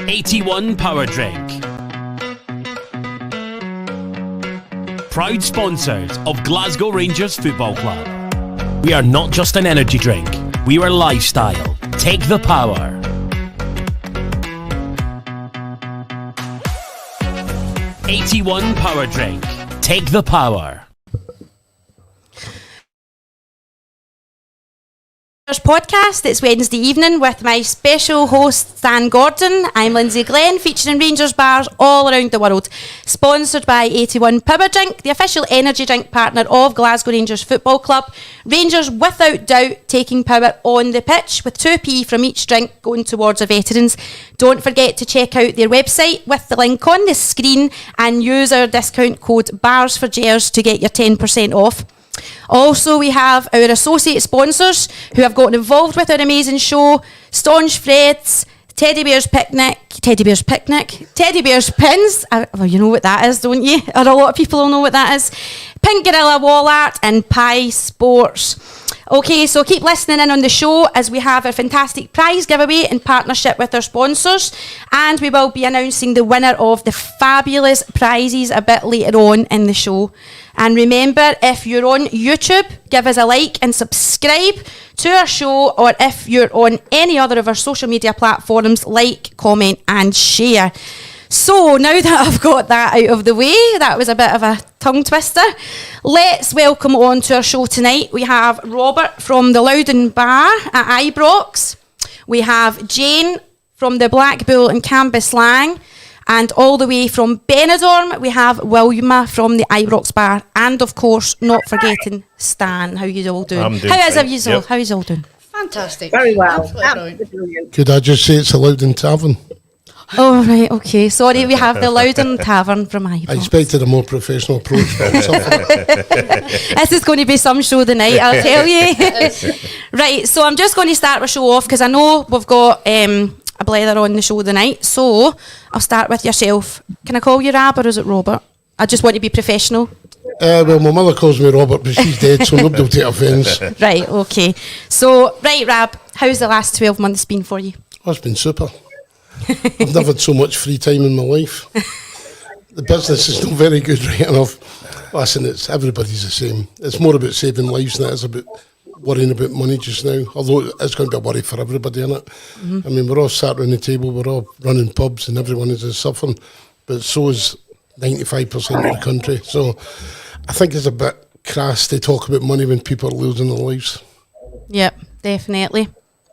81 Power Drink. Proud sponsors of Glasgow Rangers Football Club. We are not just an energy drink, we are lifestyle. Take the power. '81 Power Drink. Take the power. Podcast. It's Wednesday evening with my special host Stan Gordon. I'm Lindsay Glenn, featuring Rangers bars all around the world. Sponsored by 81 Power Drink, the official energy drink partner of Glasgow Rangers Football Club. Rangers without doubt taking power on the pitch, with 2p from each drink going towards our veterans. Don't forget to check out their website with the link on the screen and use our discount code BARS for Gers to get your 10% off. Also, we have our associate sponsors who have gotten involved with our amazing show: Staunch Freds, Teddy Bears Pins. Well, you know what that is, don't you? Or a lot of people will know what that is. Pink Gorilla Wall Art and Pie Sports. Okay, so keep listening in on the show as we have a fantastic prize giveaway in partnership with our sponsors, and we will be announcing the winner of the fabulous prizes a bit later on in the show. And remember, if you're on YouTube, give us a like and subscribe to our show, or if you're on any other of our social media platforms, like, comment and share. So now that I've got that out of the way, that was a bit of a tongue twister, let's welcome on to our show tonight. We have Robert from the Louden Bar at Ibrox. We have Jane from the Black Bull in Cambuslang. And all the way from Benidorm, we have Wilma from the Ibrox Bar. And of course, not forgetting Stan. How you all doing? I'm doing How is fine. you all? How is all doing? Fantastic. Very well. Absolutely Brilliant. Could I just say it's a Louden Tavern? Oh, right, okay. Sorry, we have the Louden Tavern from Ibrox. I expected a more professional approach, but I'm suffering. This is going to be some show tonight, I'll tell you. Right, so I'm just going to start our show off because I know we've got a blether on the show tonight. So I'll start with yourself. Can I call you Rab or is it Robert? I just want to be professional. Well, my mother calls me Robert, but she's dead, so nobody will take offence. Right, okay. So, right, Rab, how's the last 12 months been for you? Oh, it's been super. I've never had so much free time in my life. The business is not very good right enough. Listen, everybody's the same. It's more about saving lives than it is about worrying about money just now, although it's going to be a worry for everybody, isn't it? Mm-hmm. I mean, we're all sat around the table, we're all running pubs and everyone is suffering, but so is 95% of the country. So I think it's a bit crass to talk about money when people are losing their lives. Yep, definitely.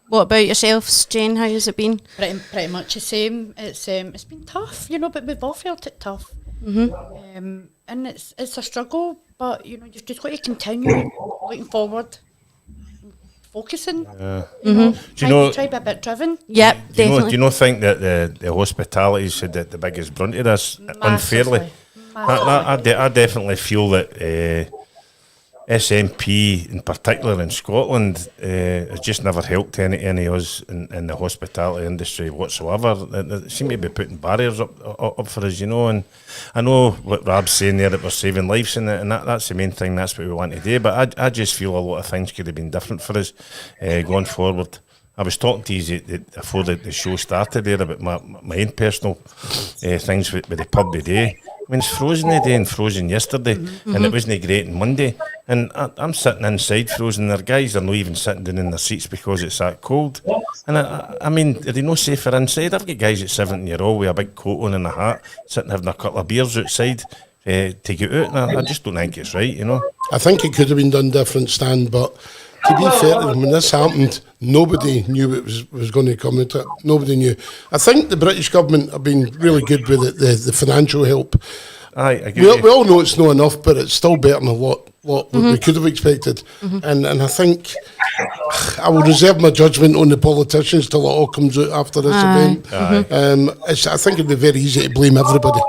What about yourselves, Jane? How has it been? pretty much the same. It's been tough, but we've all felt it tough. Mm-hmm. And it's a struggle, but you've just got to continue looking forward, focusing. Try to be a bit driven. Yep, definitely. Do you not think that the hospitality's had the biggest brunt of this unfairly? I definitely feel that SNP in particular in Scotland has just never helped any of us in the hospitality industry whatsoever. They seem to be putting barriers up for us, and I know what Rab's saying there, that we're saving lives and that's the main thing, that's what we want to do, but I just feel a lot of things could have been different for us going forward. I was talking to you before the show started there about my own personal things with the pub today. I mean, it's frozen today and frozen yesterday, and it wasn't great on Monday. And I'm sitting inside frozen. Their guys are not even sitting down in their seats because it's that cold. And I mean, are they no safer inside? I've got guys at 70-year-old with a big coat on and a hat, sitting having a couple of beers outside to get out. And I just don't think it's right, I think it could have been done different, Stan, but to be fair to them, when this happened, nobody knew it was going to come into it. Nobody knew. I think the British government have been really good with the financial help. Aye, we all know it's not enough, but it's still better than what we could have expected. And I think I will reserve my judgment on the politicians till it all comes out after this event. I think it'd be very easy to blame everybody.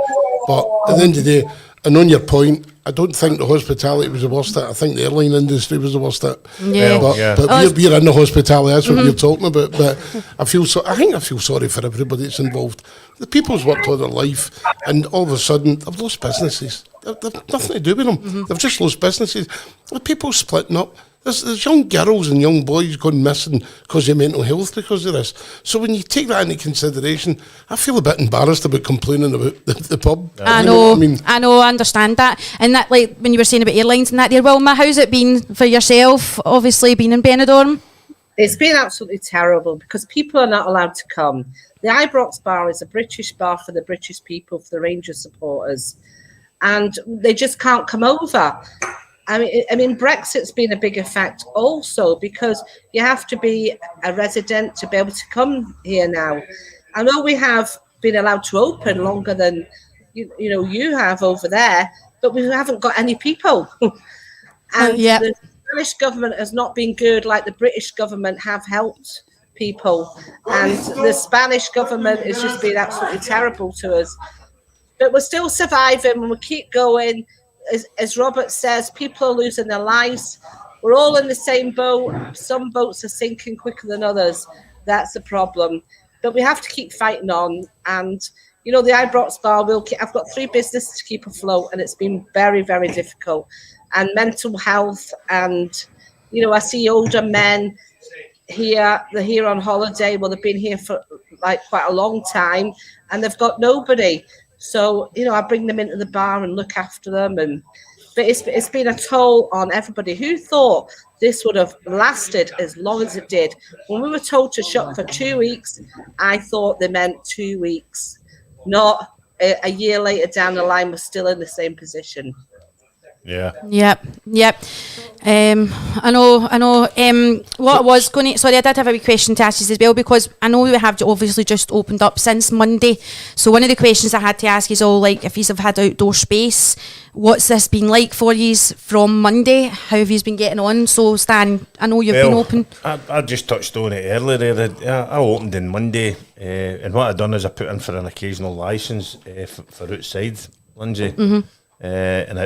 But at the end of the day, and on your point, I don't think the hospitality was the worst. I think the airline industry was the worst. Yeah. But we're in the hospitality. That's what we're talking about. But I think I feel sorry for everybody that's involved. The people's worked all their life, and all of a sudden they've lost businesses. They've nothing to do with them. They've just lost businesses. The people splitting up. There's young girls and young boys going missing because of mental health because of this. So when you take that into consideration, I feel a bit embarrassed about complaining about the pub. I You know, what I mean? I know, I understand that. And that, like, when you were saying about airlines and that there, Wilma, how's it been for yourself, obviously, being in Benidorm? It's been absolutely terrible because people are not allowed to come. The Ibrox Bar is a British bar for the British people, for the Rangers supporters, and they just can't come over. I mean, Brexit's been a big effect also because you have to be a resident to be able to come here now. I know we have been allowed to open longer than you have over there, but we haven't got any people. And the Spanish government has not been good like the British government have helped people. And the Spanish government has just been absolutely terrible to us. But we're still surviving and we keep going. As Robert says, people are losing their lives. We're all in the same boat. Some boats are sinking quicker than others. That's the problem. But we have to keep fighting on. And, the Ibrox Bar I've got 3 businesses to keep afloat, and it's been very, very difficult. And mental health, and, I see older men here. They're here on holiday. Well, they've been here for quite a long time, and they've got nobody. So, I bring them into the bar and look after them. But it's been a toll on everybody. Who thought this would have lasted as long as it did? When we were told to shut for 2 weeks, I thought they meant 2 weeks. Not a year later down the line, we're still in the same position. Yeah. Yep. I know. What I was going to... Sorry, I did have a wee question to ask you as well, because I know we have obviously just opened up since Monday. So one of the questions I had to ask is if you have had outdoor space, what's this been like for you from Monday? How have you been getting on? So, Stan, I know you've been open. I just touched on it earlier there. I opened on Monday, and what I've done is I put in for an occasional licence for outside, Lindsay. Mm-hmm. And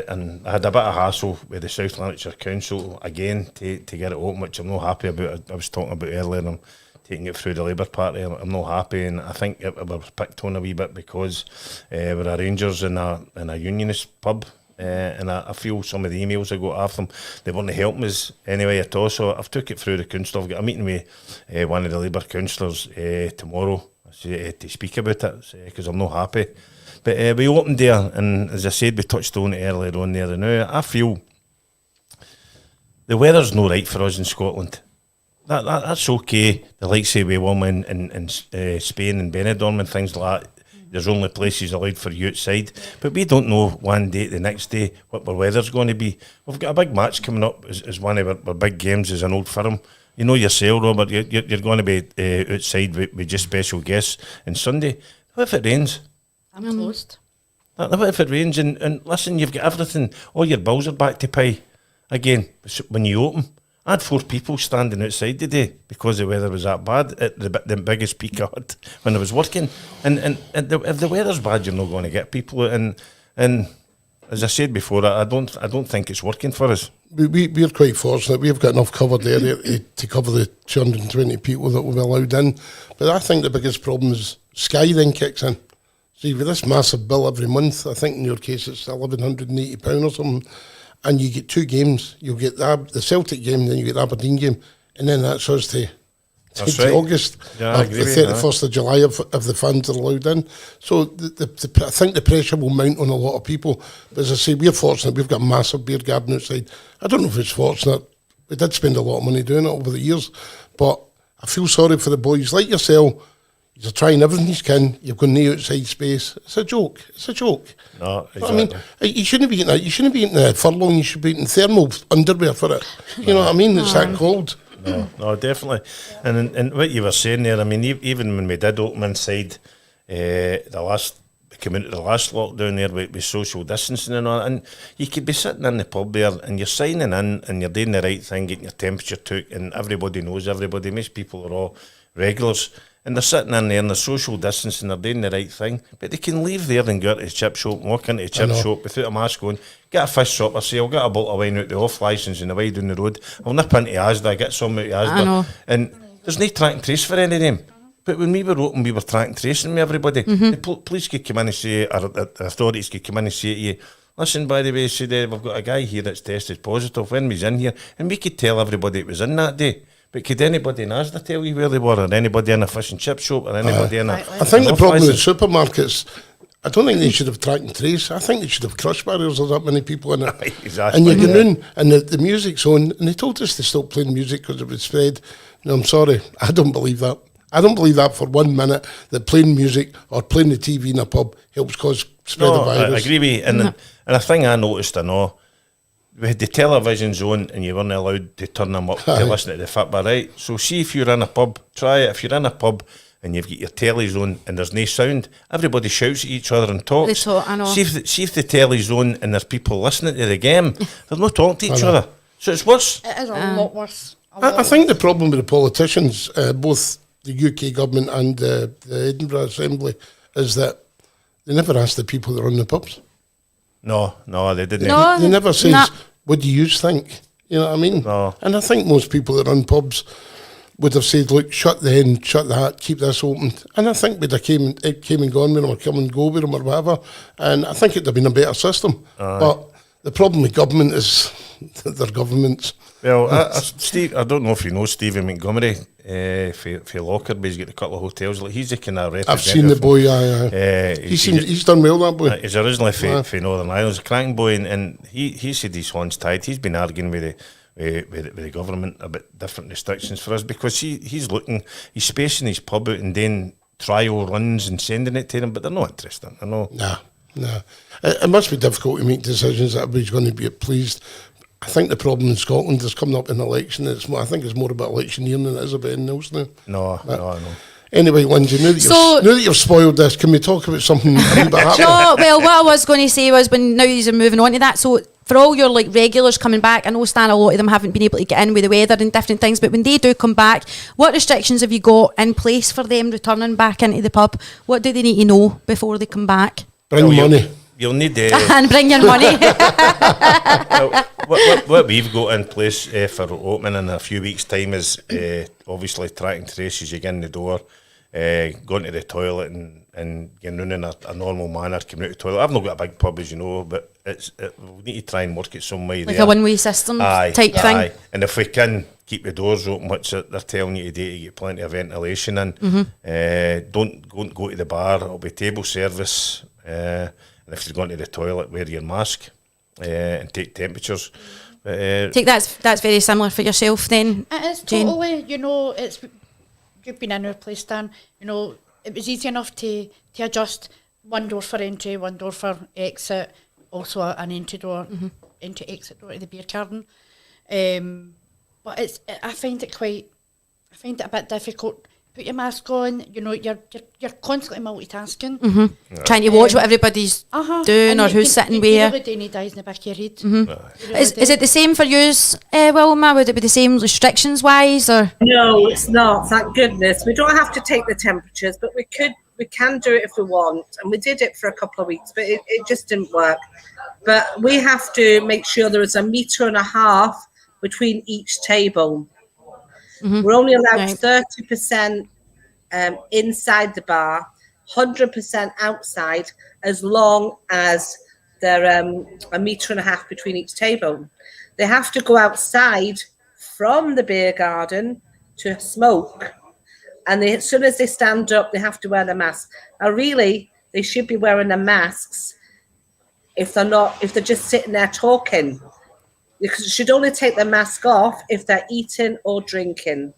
I had a bit of hassle with the South Lanarkshire Council again to get it open, which I'm not happy about. I was talking about earlier, I'm taking it through the Labour Party. I'm not happy, and I think it was picked on a wee bit because we're a Rangers in a unionist pub, and I feel some of the emails I got off them, they weren't helping us anyway at all. So I've took it through the council. I've got a meeting with one of the Labour councillors tomorrow to speak about it because I'm not happy. But we opened there, and as I said, we touched on it earlier on there. And now I feel the weather's no right for us in Scotland. That's okay. The likes of Wilma in Spain and Benidorm and things like that, there's only places allowed for you outside. But we don't know one day, the next day, what our weather's going to be. We've got a big match coming up as one of our big games as an Old Firm. You know yourself, Robert, you're going to be outside with just special guests on Sunday. What if it rains? I'm closed. What if it rains and listen, you've got everything, all your bills are back to pay again when you open. I had 4 people standing outside today because the weather was that bad at the biggest peak I had when I was working. And if the weather's bad, you're not going to get people. And as I said before, I don't think it's working for us. We're quite fortunate. We've got enough covered area to cover the 220 people that will be allowed in. But I think the biggest problem is Sky then kicks in. So you've got this massive bill every month. I think in your case it's £1,180 or something. And you get 2 games. You'll get the Celtic game, then you get the Aberdeen game. And then that's us to right. August, yeah, the 31st of July if the fans are allowed in. So I think the pressure will mount on a lot of people. But as I say, we're fortunate. We've got a massive beer garden outside. I don't know if it's fortunate. We did spend a lot of money doing it over the years. But I feel sorry for the boys like yourself. You're trying everything you can. You've got no outside space. It's a joke. No, exactly. I mean, you shouldn't be eating that. You shouldn't be eating furlong. You should be eating thermal underwear for it. You know what I mean? It's that cold. No, definitely. And what you were saying there, I mean, even when we did open inside, came into the last lockdown there with social distancing and all that, and you could be sitting in the pub there and you're signing in and you're doing the right thing, getting your temperature took, and everybody knows everybody. Most people are all regulars. And they're sitting in there and they're social distancing, they're doing the right thing, but they can leave there and go to the chip shop, walk into the chip shop without a mask on, get a fish shop or say, I'll get a bottle of wine out the off licence and away down the road, I'll nip into Asda, get some out of Asda. And there's no track and trace for any of them. But when we were open, we were track and tracing with everybody. The police could come in and say, or the authorities could come in and say to you, Listen, by the way, said, we've got a guy here that's tested positive when he's in here, and we could tell everybody it was in that day. But could anybody in Asda tell you where they were, or anybody in a fish and chip shop, or anybody in a... I think the problem with supermarkets, I don't think they should have track and trace. I think they should have crush barriers. There's that many people in it. Exactly. And you're going in, and the music's on, and they told us to stop playing music because it would spread. No, I'm sorry, I don't believe that. I don't believe that for 1 minute, that playing music or playing the TV in a pub helps cause spread of virus. I agree with you. And a thing I noticed, I know, we had the televisions on and you weren't allowed to turn them up to listen to the football, right? So see if you're in a pub, try it. If you're in a pub and you've got your tellies on and there's no sound, everybody shouts at each other and talks. They talk, I know. See if the telly's on and there's people listening to the game, they're not talking to each other. So it's worse. It is a lot worse. I think the problem with the politicians, both the UK government and the Edinburgh Assembly, is that they never ask the people that run the pubs. No, they didn't. No. They never says, what do you think? You know what I mean? No. And I think most people that run pubs would have said, look, shut the end, shut that, keep this open. And I think we'd have came and gone with them or come and go with them or whatever. And I think it'd have been a better system. But the problem with government is their governments. Well, Steve, I don't know if you know Stephen Montgomery for Lockerbie. He's got a couple of hotels. Like, he's the kind of representative. I've seen the boy, aye. He's done well, that boy. He's originally from Northern Ireland. He's a cracking boy, and he said his horns tied. He's been arguing with the government about different restrictions for us because he's spacing his pub out and then trial runs and sending it to them, but they're not interested. I know. Nah. It must be difficult to make decisions that everybody's going to be pleased. I think the problem in Scotland is coming up in election. I think it's more about electioneering than it is about anything else now. No. Anyway, Lindsay, now that you've spoiled this, can we talk about something a wee bit happier? No, well, what I was going to say was now you're moving on to that, so for all your regulars coming back, I know, Stan, a lot of them haven't been able to get in with the weather and different things, but when they do come back, what restrictions have you got in place for them returning back into the pub? What do they need to know before they come back? Bring money. You'll need and bring your money. What we've got in place for opening in a few weeks' time is obviously track and trace as you get in the door, going to the toilet and getting round in a normal manner, coming out the toilet. I've not got a big pub, as you know, but we need to try and work it some way like a one-way system type thing. And if we can keep the doors open, which they're telling you today, to get plenty of ventilation in, don't go to the bar. It'll be table service. And if you're going to the toilet, wear your mask and take temperatures. Take that's very similar for yourself then, it is Jane? totally, you've been in our place, Dan, it was easy enough to adjust one door for entry, one door for exit, also an entry exit door to the beer garden. But I find it a bit difficult. Put your mask on, you're constantly multitasking. Trying to watch what everybody's doing and or who's sitting where. You really do need eyes in the back of your head. Is it the same for yous, Wilma? Would it be the same restrictions-wise? Or? No, it's not, thank goodness. We don't have to take the temperatures, but we can do it if we want. And we did it for a couple of weeks, but it just didn't work. But we have to make sure there is 1.5 meters between each table. We're only allowed 30% inside the bar, 100% outside, as long as they're 1.5 meters between each table. They have to go outside from the beer garden to smoke, and as soon as they stand up, they have to wear the mask. Now, really, they should be wearing their masks if they're just sitting there talking. You should only take the mask off if they're eating or drinking.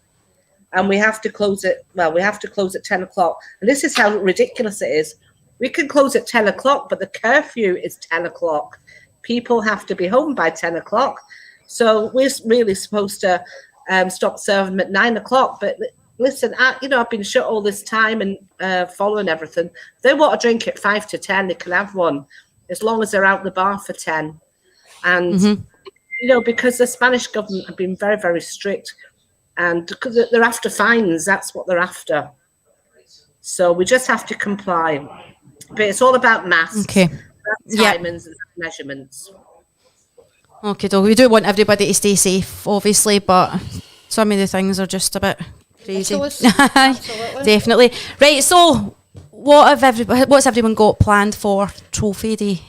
And we have to close it. Well, we have to close at 10 o'clock. And this is how ridiculous it is. We can close at 10 o'clock, but the curfew is 10 o'clock. People have to be home by 10 o'clock. So we're really supposed to stop serving them at 9 o'clock. But listen, I've been shut all this time and following everything. If they want a drink at 5 to 10, they can have one, as long as they're out the bar for 10. And because the Spanish government have been very, very strict, and because they're after fines, that's what they're after. So we just have to comply. But it's all about masks, timings, and measurements. Okay, dog. We do want everybody to stay safe, obviously, but some of the things are just a bit crazy. Absolutely. Definitely. Right. So, what's everyone got planned for Trophy Day?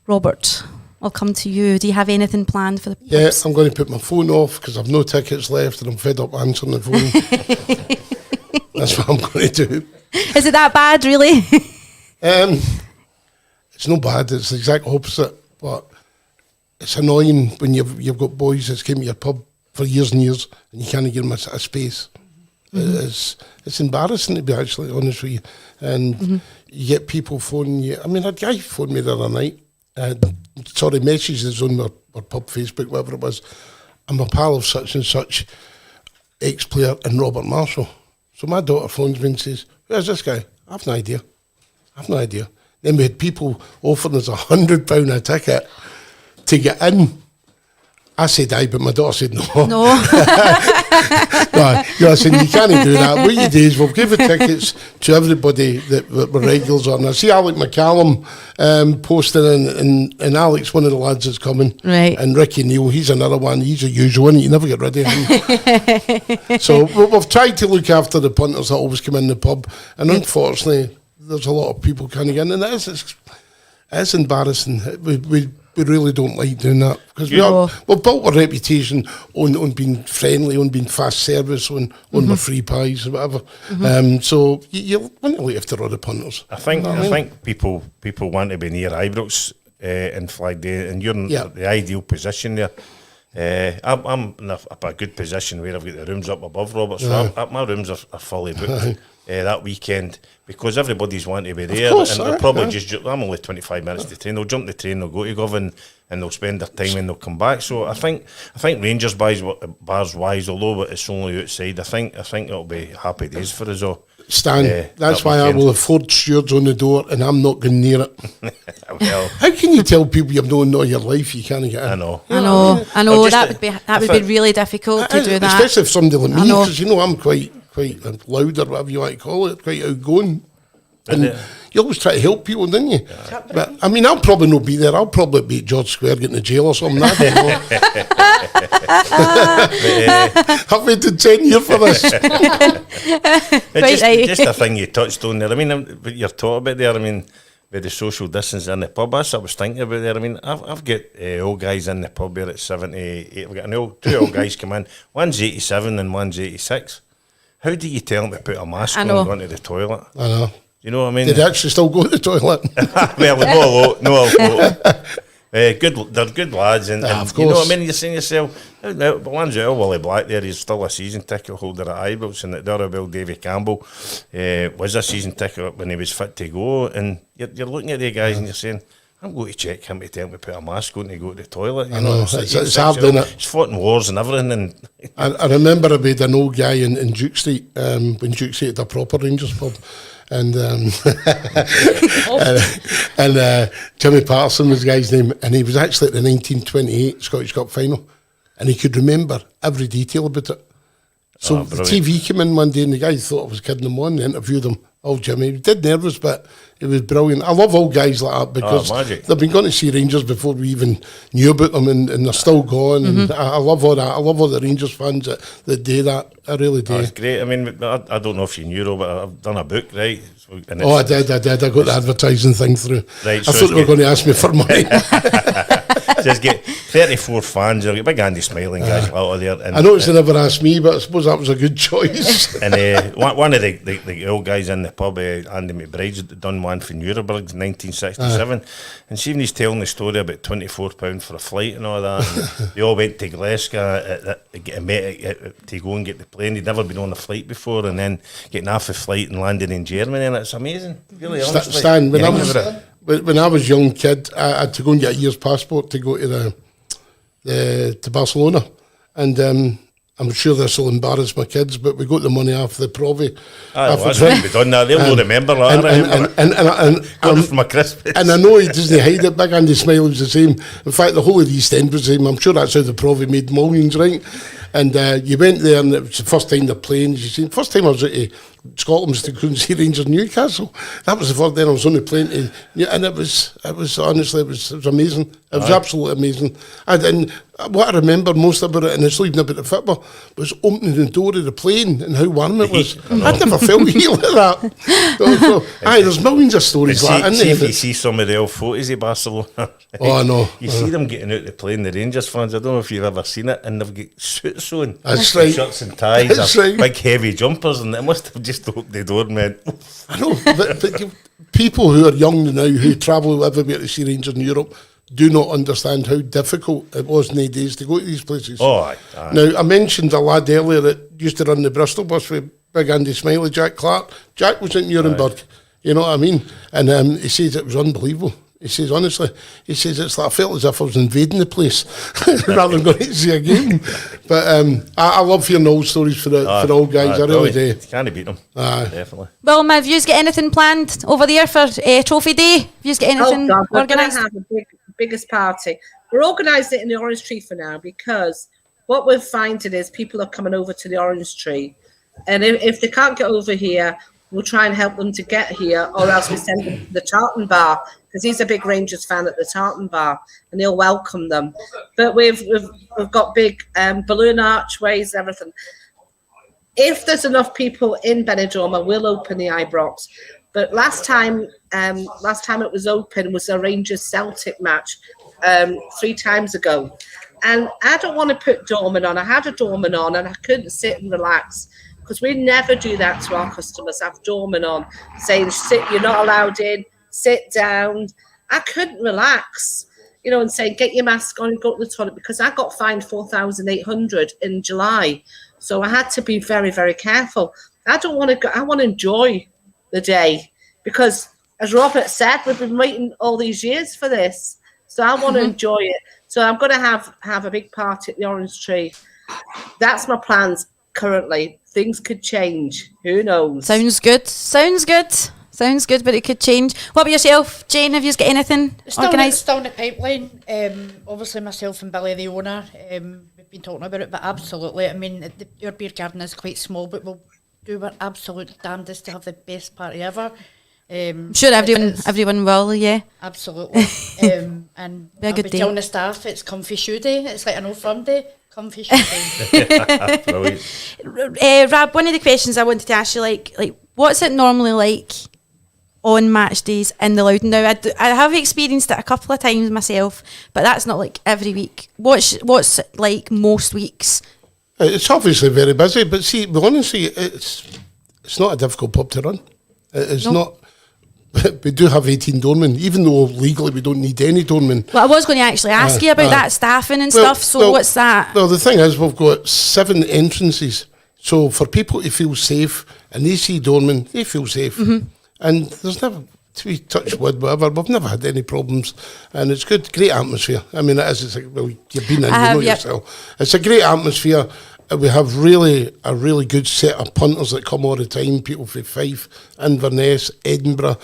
Robert, I'll come to you. Do you have anything planned for the pubs? Yeah, I'm going to put my phone off because I've no tickets left and I'm fed up answering the phone. That's what I'm going to do. Is it that bad, really? It's no bad. It's the exact opposite. But it's annoying when you've got boys that's came to your pub for years and years and you can't give them a space. It's embarrassing, to be actually honest with you. And you get people phoning you. I mean, a guy phoned me the other night. Messages on our pub Facebook, whatever it was. I'm a pal of such and such ex-player and Robert Marshall. So my daughter phones me and says, "Where's this guy?" I have no idea. Then we had people offering us £100 a ticket to get in. I said aye, but my daughter said no. No. No, I said, you can't do that. What you do is we'll give the tickets to everybody that were regulars on. I see Alec McCallum posting, and Alex, one of the lads that's coming. Right. And Ricky Neal, he's another one. He's a usual one. You never get rid of him. So we've tried to look after the punters that always come in the pub. And unfortunately, there's a lot of people coming in. And it's embarrassing. We really don't like doing that because we've built our reputation on being friendly, on being fast service, on the free pies or whatever. So you want to look after other punters. I think people want to be near Ibrox in Flag Day, and you're in the ideal position there. I'm in a good position where I've got the rooms up above, Robert. So my rooms are fully booked that weekend because everybody's wanting to be there. Course, and they'll probably I'm only 25 minutes to train. They'll jump the train, they'll go to Govan, and they'll spend their time and they'll come back. So I think Rangers bars wise, although it's only outside, I think it'll be happy days for us all. Stan, that's why I will afford stewards on the door and I'm not going near it. Well, how can you tell people you've known all your life you can't get in? I know. That would be really difficult to do that. Especially if somebody like me, because I'm quite loud or whatever you want to call it, quite outgoing. And you always try to help people, don't you? Yeah. But I mean, I'll probably not be there. I'll probably be at George Square getting to jail or something. I don't know. I've waited 10 years for this. Just a thing you touched on there. I mean, what you're talking about there, I mean, with the social distance in the pub, that's what I was thinking about there. I mean, I've got old guys in the pub here at 78. I've got two old guys come in. One's 87 and one's 86. How do you tell them to put a mask on and go into the toilet? I know. You know what I mean? Did they actually still go to the toilet? Well, no a lot. They're good lads, and you know what I mean. You're saying yourself, the one's out, Willie Black there, he's still a season ticket holder at Ibrox, and the other Bill Davy Campbell was a season ticket when he was fit to go, and you're looking at the guys and you're saying, I'm going to check him to tell him to put a mask on to go to the toilet. You know, it's hard, isn't it? He's fought in wars and everything. And I remember I made an old guy in Duke Street when Duke Street had a proper Rangers pub. And Jimmy Patterson was the guy's name, and he was actually at the 1928 Scottish Cup final, and he could remember every detail about it. So the TV came in one day, and the guy thought I was kidding him on. They interviewed him. Oh, Jimmy, he did nervous, but it was brilliant. I love old guys like that because they've been going to see Rangers before we even knew about them, and they're still going. And I love all that. I love all the Rangers fans that do that. I really do. That's great. I mean, I don't know if you knew, but I've done a book, right? I did. I got the advertising thing through. Right, I thought they were going to ask me for money. Just get 34 fans. You've got big Andy Smiling guys out there. And, I noticed they never asked me, but I suppose that was a good choice. And one of the old guys in the pub, Andy McBride's done one for Nuremberg in 1967. And see when he's telling the story about £24 for a flight and all that. And they all went to Glasgow to go and get the plane. They'd never been on a flight before, and then getting off the flight and landing in Germany. And it's amazing. Really, honestly. Stan, when I was a young kid, I had to go and get a year's passport to go to to Barcelona, and I'm sure this will embarrass my kids, but we got the money off the Provi. That's what we done now. They'll not remember that. And from a Christmas. And I know he doesn't hide it. Big Andy Smiley was the same. In fact, the whole of the East End was the same. I'm sure that's how the Provi made millions, right? And you went there, and it was the first time they're playing. You see, first time I was at Scotland was to go and see Rangers Newcastle. That was the first time I was on the plane to, and it was honestly, it was amazing. It was absolutely amazing. And what I remember most about it, and it's not even about the football, was opening the door of the plane and how warm it was. I'd never felt heat like that. There's millions of stories like that. If you see some of the old photos of Barcelona, I know. You see them getting out the plane, the Rangers fans. I don't know if you've ever seen it, and they've got suits on. That's right. Shirts and ties, That's right. big heavy jumpers, and they must have just opened the door, man. I know, but people who are young now, who travel everywhere to see Rangers in Europe, do not understand how difficult it was in the days to go to these places. Aye. Now, I mentioned a lad earlier that used to run the Bristol bus with Big Andy Smiley, Jack Clark. Jack was in Nuremberg, you know what I mean? And he says it was unbelievable. He says, honestly, it's like I felt as if I was invading the place rather than going to see a game. But I love hearing old stories for the old guys. I really do. You can't beat them. Definitely. Well, have you got anything planned over there for Trophy Day? Have you got anything we're going to organised? have a biggest party. We're organising it in the Orange Tree for now, because what we're finding is people are coming over to the Orange Tree, and if they can't get over here, we'll try and help them to get here, or else we send them to the Tartan Bar, because he's a big Rangers fan at the Tartan Bar, and he'll welcome them. But we've got big balloon archways and everything. If there's enough people in Benidorm, I will open the Ibrox. But last time it was open was a Rangers Celtic match 3 times ago, and I don't want to put doorman on. I had a doorman on, and I couldn't sit and relax, because we never do that to our customers. Have doorman on saying, "Sit, you're not allowed in. Sit down." I couldn't relax, and saying, "Get your mask on and go to the toilet," because I got fined 4,800 in July, so I had to be very, very careful. I don't want to go. I want to enjoy the day, because, as Robert said, we've been waiting all these years for this, so I want to enjoy it. So I'm going to have a big party at the Orange Tree. That's my plans currently. Things could change. Who knows? Sounds good, but it could change. What about yourself, Jane? Have you got anything organised? Still in the pipeline. Obviously, myself and Billy, the owner, we've been talking about it, but absolutely. I mean, your beer garden is quite small, but we'll do our absolute damnedest to have the best party ever. Sure, everyone will, yeah. Absolutely. And Be a I'll good be day. telling the staff it's comfy shoe day. It's like an old firm day. Comfy shoe day. Brilliant. Rab, one of the questions I wanted to ask you, like what's it normally like on match days in the Louden? Now, I have experienced it a couple of times myself, but that's not like every week. What's it like most weeks? It's obviously very busy, but see, honestly, it's not a difficult pub to run. It's not. We do have 18 doormen, even though legally we don't need any doormen. Well, I was going to actually ask you about that staffing and stuff, so what's that? Well, the thing is, we've got 7 entrances. So for people to feel safe, and they see doormen, they feel safe. Mm-hmm. And there's never, to be touch wood, whatever, we've never had any problems. And it's good, great atmosphere. I mean, it is, it's like, well, you've been in, yourself. It's a great atmosphere. We have a really good set of punters that come all the time, people from Fife, Inverness, Edinburgh,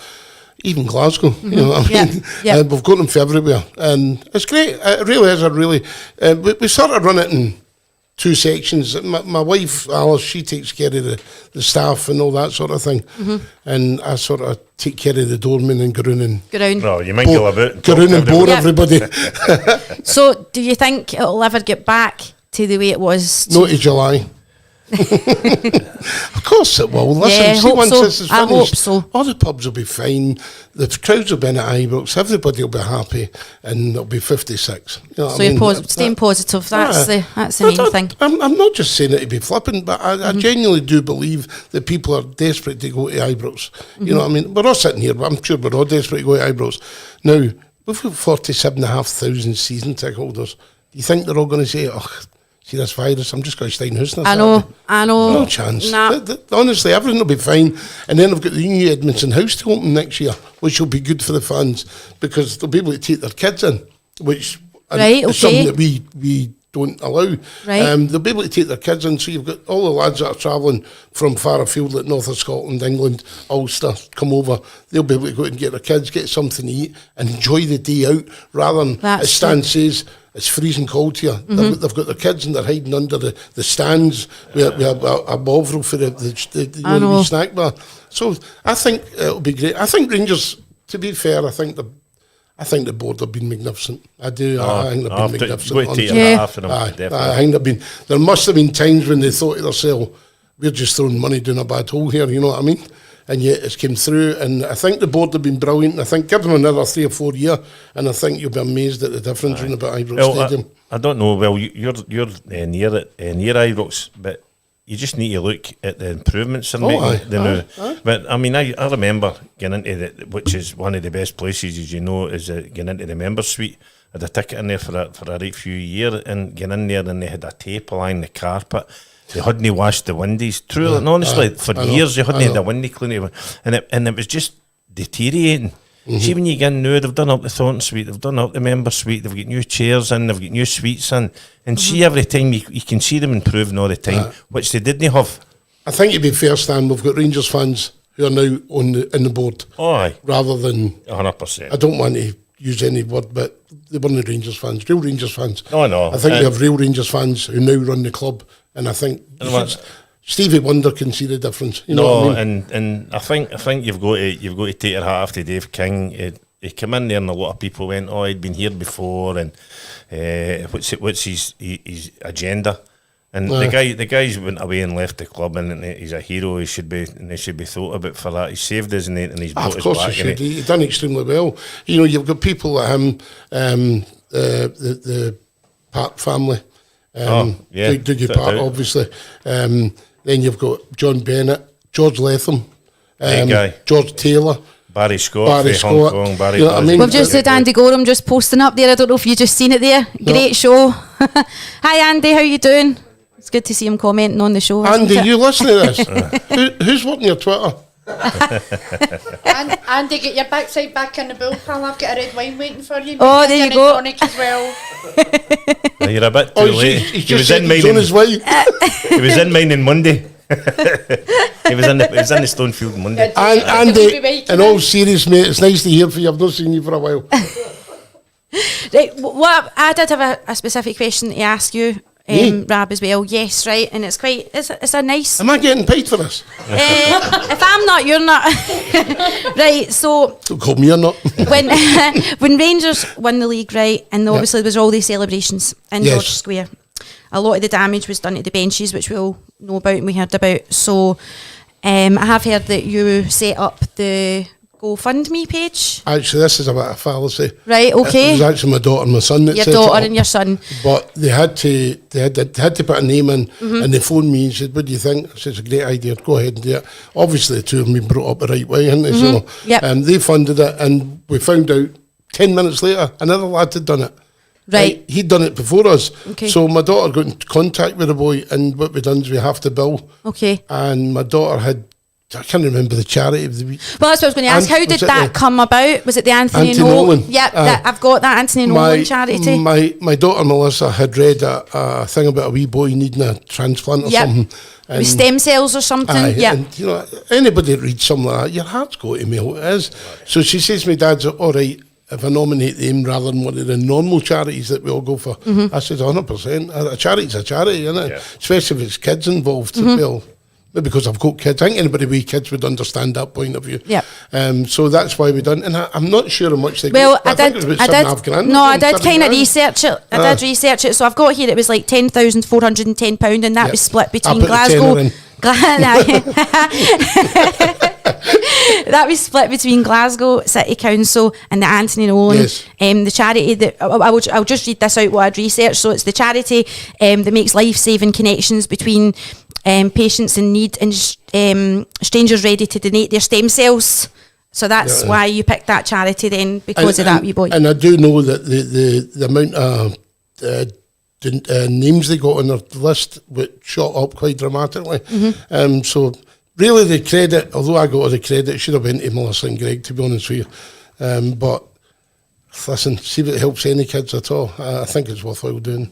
even Glasgow. You know what I mean? Yeah. We've got them from everywhere. And it's great. It really is we sort of run it in 2 sections. My wife, Alice, she takes care of the staff and all that sort of thing. Mm-hmm. And I sort of take care of the doormen and go around. No, you mingle about. Go around and bore everybody. So do you think it'll ever get back to the way it was? No to July. Of course it will. Listen, Yeah, see, once this is I finished, hope so. all the pubs will be fine. The crowds will be in at Ibrox. Everybody will be happy, and it'll be 56. You know what So I mean? you're staying positive. That's the main thing. I'm not just saying it to be flippant, but I genuinely do believe that people are desperate to go to Ibrox. You know what I mean? We're all sitting here, but I'm sure we're all desperate to go to Ibrox. Now, we've got 47,500 season ticket holders. Do you think they're all going to say, "Oh, see this virus, I'm just going to stay in house"? I know. No chance. Nah. Honestly, everything will be fine. And then I've got the new Edmonton House to open next year, which will be good for the fans because they'll be able to take their kids in, which is something that we don't allow. Right. They'll be able to take their kids in. So you've got all the lads that are travelling from far afield, like north of Scotland, England, Ulster, come over. They'll be able to go and get their kids, get something to eat, and enjoy the day out rather than, as Stan says, it's freezing cold here. They've got their kids and they're hiding under the stands with a bovril for the wee snack bar. So I think it'll be great. I think Rangers, to be fair, I think the board have been magnificent. I do. I think they've been magnificent. I think they've been. There must have been times when they thought to themselves, "We're just throwing money down a bad hole here." You know what I mean? And yet it's came through, and I think the board have been brilliant. I think give them another 3 or 4 years, and I think you'll be amazed at the difference in about Ibrox Stadium. I don't know. Well, you're near Ibrox, but you just need to look at the improvements they're making. But I mean, I remember getting into which is one of the best places, as you know, is getting into the member suite. I had a ticket in there for a right few years, and getting in there, and they had a tape along the carpet. They hadn't washed the windies. Truly and honestly, for years they hadn't had a windy cleaning, and it was just deteriorating. See, when you get in now, they've done up the Thornton suite, they've done up the member suite, they've got new chairs in, they've got new suites in, and see every time you can see them improving all the time, which they didn't have. I think to be fair, Stan, we've got Rangers fans who are now in the board. Oh, aye. Rather than 100%. I don't want to use any word, but they weren't Rangers fans, real Rangers fans. Oh no. I think we have real Rangers fans who now run the club, and I think Stevie Wonder can see the difference. You know what I mean? and I think you've got to take your hat off to Dave King. He came in there, and a lot of people went, "Oh, he'd been here before," and what's his agenda? And the guy's went away and left the club, and he's a hero. He should be thought about for that. He saved us, and he's brought us back. Of course he should. He done extremely well. You know, you've got people like him, the Park family. Dougie Park, obviously. Then you've got John Bennett, George Latham, George Taylor. Barry Scott, Hong Kong. Barry, you know what I mean? We've just had Andy Gorham just posting up there. I don't know if you just seen it there. Great show. Hi Andy, how you doing? It's good to see him commenting on the show. Andy, you listen to this? Who's working your Twitter? Andy, get your backside back in the bull, pal. I've got a red wine waiting for you. Oh, there you go. Tonic as well. You're a bit too late. He was in mine. He was in mine on Monday. he was in the Stonefield Monday. Andy, in all seriousness, mate, it's nice to hear from you. I've not seen you for a while. Right, what I did have a specific question to ask you. Rab as well, yes, right, and it's a nice. Am I getting paid for this? If I'm not, you're not. Right, so don't call me or not. when Rangers won the league, right, and obviously there was all these celebrations in George Square. A lot of the damage was done to the benches, which we all know about and we heard about. So I have heard that you set up the GoFundMe page. Actually, this is a bit of fallacy. Right, okay. It was actually my daughter and my son that your set daughter it up. And your son. But they had to put a name in, and they phoned me and said, "What do you think?" I said, "It's a great idea. Go ahead and do it." Obviously, the two of them been brought up the right way, hadn't they? So they funded it, and we found out 10 minutes later another lad had done it. Right. He'd done it before us. Okay. So my daughter got in contact with the boy, and what we done is we have to bill. Okay. And my daughter had, I can't remember the charity of the week. Well, that's what I was going to ask. How did that come about? Was it the Anthony Nolan? Yep, I've got that Anthony Nolan charity. My daughter Melissa had read a thing about a wee boy needing a transplant or something. With stem cells or something. Yeah. And you know, anybody that reads something like that, your heart's go to me. It is. So she says to me, "Dad's all right if I nominate them rather than one of the normal charities that we all go for." I said 100%. A charity's a charity, isn't it? Yeah. Especially if it's kids involved. Well, maybe because I've got kids. I think anybody with kids would understand that point of view. Yeah. So that's why we done. And I'm not sure how much they got. I think it was about £7.5 grand. No, I did kind of research it. I did research it. So I've got here it was like £10,410, and that was split between Glasgow. That was split between Glasgow City Council and the Anthony Nolan. Yes. The charity that I'll just read this out what I'd researched. So it's the charity that makes life-saving connections between patients in need and strangers ready to donate their stem cells. So that's why you picked that charity then, because of that wee boy. And I do know that the amount of names they got on their list shot up quite dramatically. So really the credit, although I got all the credit, should have been to Melissa and Greg, to be honest with you. But listen, see if it helps any kids at all. I think it's worthwhile doing.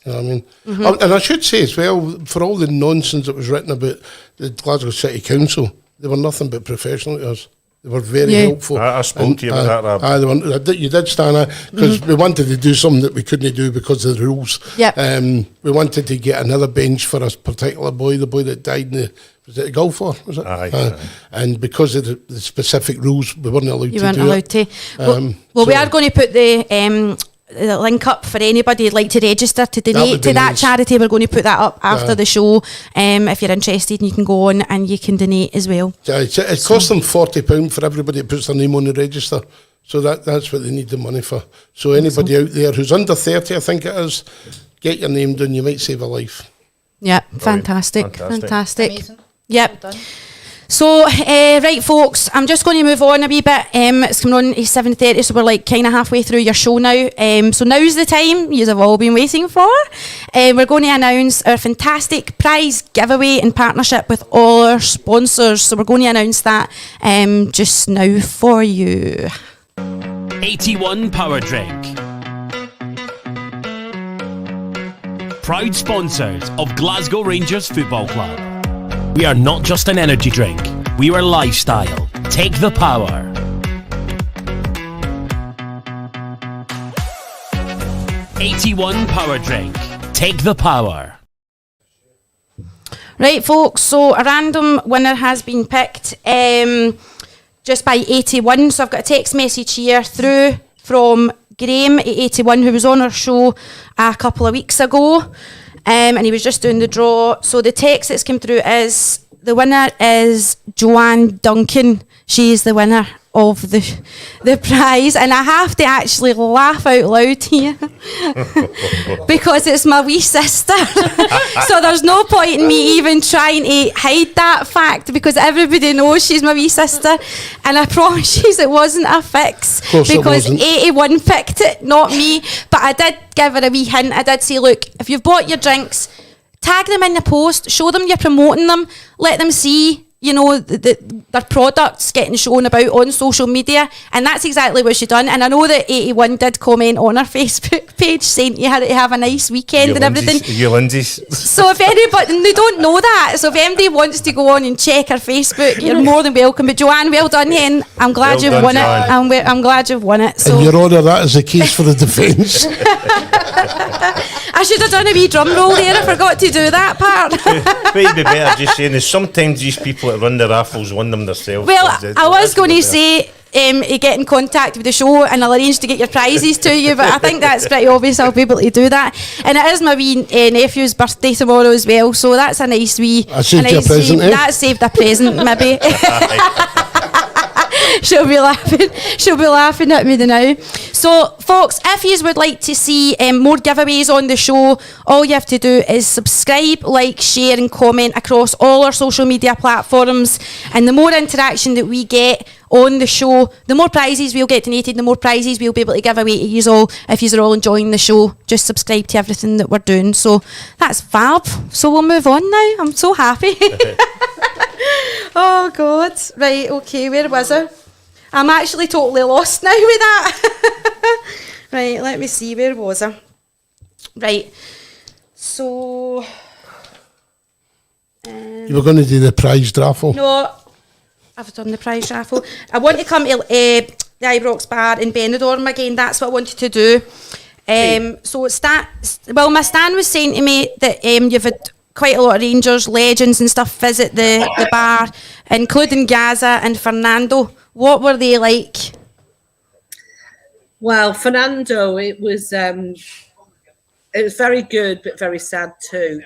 You know what I mean? And I should say as well, for all the nonsense that was written about the Glasgow City Council, they were nothing but professional to us. They were very Yeah. helpful. I spoke to you about that, Rob. You did, Stan, because we wanted to do something that we couldn't do because of the rules. Yep. We wanted to get another bench for a particular boy, the boy that died in the, was it a golfer? Was it? Aye. And because of the specific rules, we weren't allowed to do it. You weren't allowed to. Well, we are going to put the link up for anybody who'd like to register to donate to that charity. We're going to put that up after the show. If you're interested, you can go on and you can donate as well. It costs them £40 for everybody that puts their name on the register. So that's what they need the money for. So anybody out there who's under 30, I think it is, get your name done. You might save a life. Yeah, fantastic. Amazing. Yep. Well done. So, right, folks, I'm just going to move on a wee bit. It's coming on to 7:30, so we're like kind of halfway through your show now. So now's the time you've all been waiting for. We're going to announce our fantastic prize giveaway in partnership with all our sponsors. So we're going to announce that just now for you. 81 Power Drink. Proud sponsors of Glasgow Rangers Football Club. We are not just an energy drink, we are lifestyle. Take the power. '81 Power Drink. Take the power. Right, folks, so a random winner has been picked just by 81. So I've got a text message here through from Graeme at 81, who was on our show a couple of weeks ago. And he was just doing the draw. So the text that's come through is, the winner is Joanne Duncan. She is the winner of the prize. And I have to actually laugh out loud here because it's my wee sister. So there's no point in me even trying to hide that fact because everybody knows she's my wee sister. And I promise you it wasn't a fix because 81 picked it, not me. But I did give her a wee hint. I did say, look, if you've bought your drinks, tag them in the post, show them you're promoting them, let them see, you know, their products getting shown about on social media. And that's exactly what she done. And I know that 81 did comment on her Facebook page saying you had to have a nice weekend and everything. You Lindsay's. So if anybody, they don't know that, so if anybody wants to go on and check her Facebook, you're more than welcome. But Joanne, well done, hen. I'm glad you've won it. I'm glad you've won it. So. And Your Honour, that is the case for the defence. I should have done a wee drum roll there. I forgot to do that part. What would be better just saying is sometimes these people that run the raffles win them themselves. Well, I was going to say you get in contact with the show and I'll arrange to get your prizes to you, but I think that's pretty obvious I'll be able to do that. And it is my wee nephew's birthday tomorrow as well, so that's a nice wee... I saved you a present, eh? That saved a present, maybe. She'll be laughing at me now. So, folks, if you would like to see more giveaways on the show, all you have to do is subscribe, like, share and comment across all our social media platforms. And the more interaction that we get on the show, the more prizes we'll get donated, the more prizes we'll be able to give away to you all if you're all enjoying the show. Just subscribe to everything that we're doing. So that's fab. So we'll move on now. I'm so happy. Oh, God. Right, okay, where was I? I'm actually totally lost now with that. Right, let me see, where was I? Right, so... You were going to do the prize raffle? No, I've done the prize raffle. I want to come to the Ibrox Bar in Benidorm again. That's what I wanted to do. So my Stan was saying to me that you've had quite a lot of Rangers legends and stuff visit the bar, including Gaza and Fernando. What were they like? Well, Fernando, it was very good, but very sad too.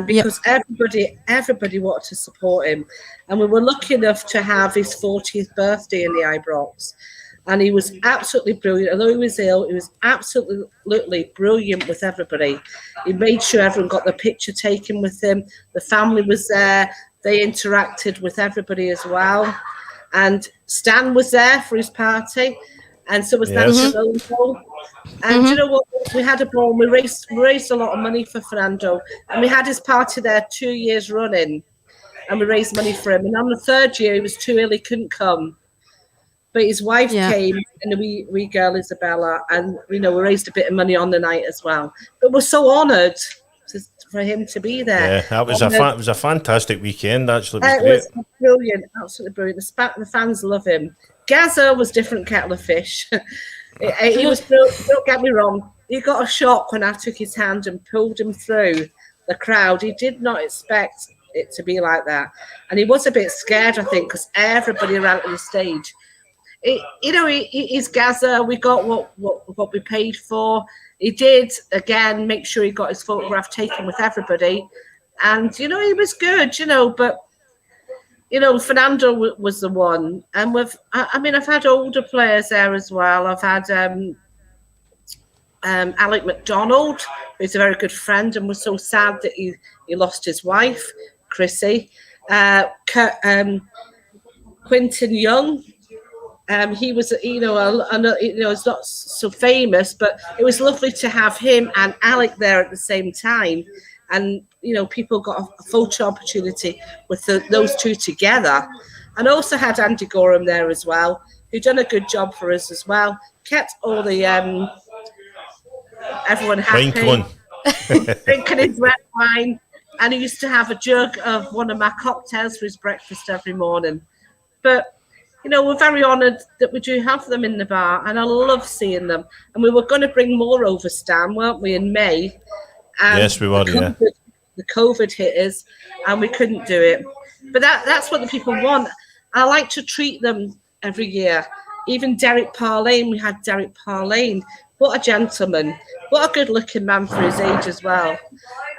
Because everybody wanted to support him. And we were lucky enough to have his 40th birthday in the Ibrox. And he was absolutely brilliant. Although he was ill, he was absolutely brilliant with everybody. He made sure everyone got the picture taken with him. The family was there. They interacted with everybody as well. And Stan was there for his party. And so was Nancy Lowen. And you know what? We had a ball. We raised a lot of money for Fernando. And we had his party there 2 years running. And we raised money for him. And on the third year, he was too ill. He couldn't come. But his wife came, and a wee girl, Isabella. And, you know, we raised a bit of money on the night as well. But we're so honoured for him to be there. Yeah, that was it was a fantastic weekend. Actually, It was brilliant, absolutely brilliant. The fans love him. Gazza was different kettle of fish. He was don't get me wrong. He got a shock when I took his hand and pulled him through the crowd. He did not expect it to be like that, and he was a bit scared, I think, because everybody around the stage. He's Gazza. We got what we paid for. He did again make sure he got his photograph taken with everybody, and he was good. But Fernando was the one, and I've had older players there as well. I've had Alec McDonald, who's a very good friend, and was so sad that he lost his wife, Chrissy. Quinton Young. He was, it's not so famous, but it was lovely to have him and Alec there at the same time. And, people got a photo opportunity with those two together. And also had Andy Gorham there as well, who done a good job for us as well. Kept all the, everyone happy. Drinking his red wine. And he used to have a jug of one of my cocktails for his breakfast every morning. But, we're very honoured that we do have them in the bar, and I love seeing them. And we were going to bring more over, Stan, weren't we, in May? And yes, we were, the COVID hit us, and we couldn't do it. But that's what the people want. I like to treat them every year. Even Derek Parlane, we had Derek Parlane. What a gentleman. What a good-looking man for his age as well.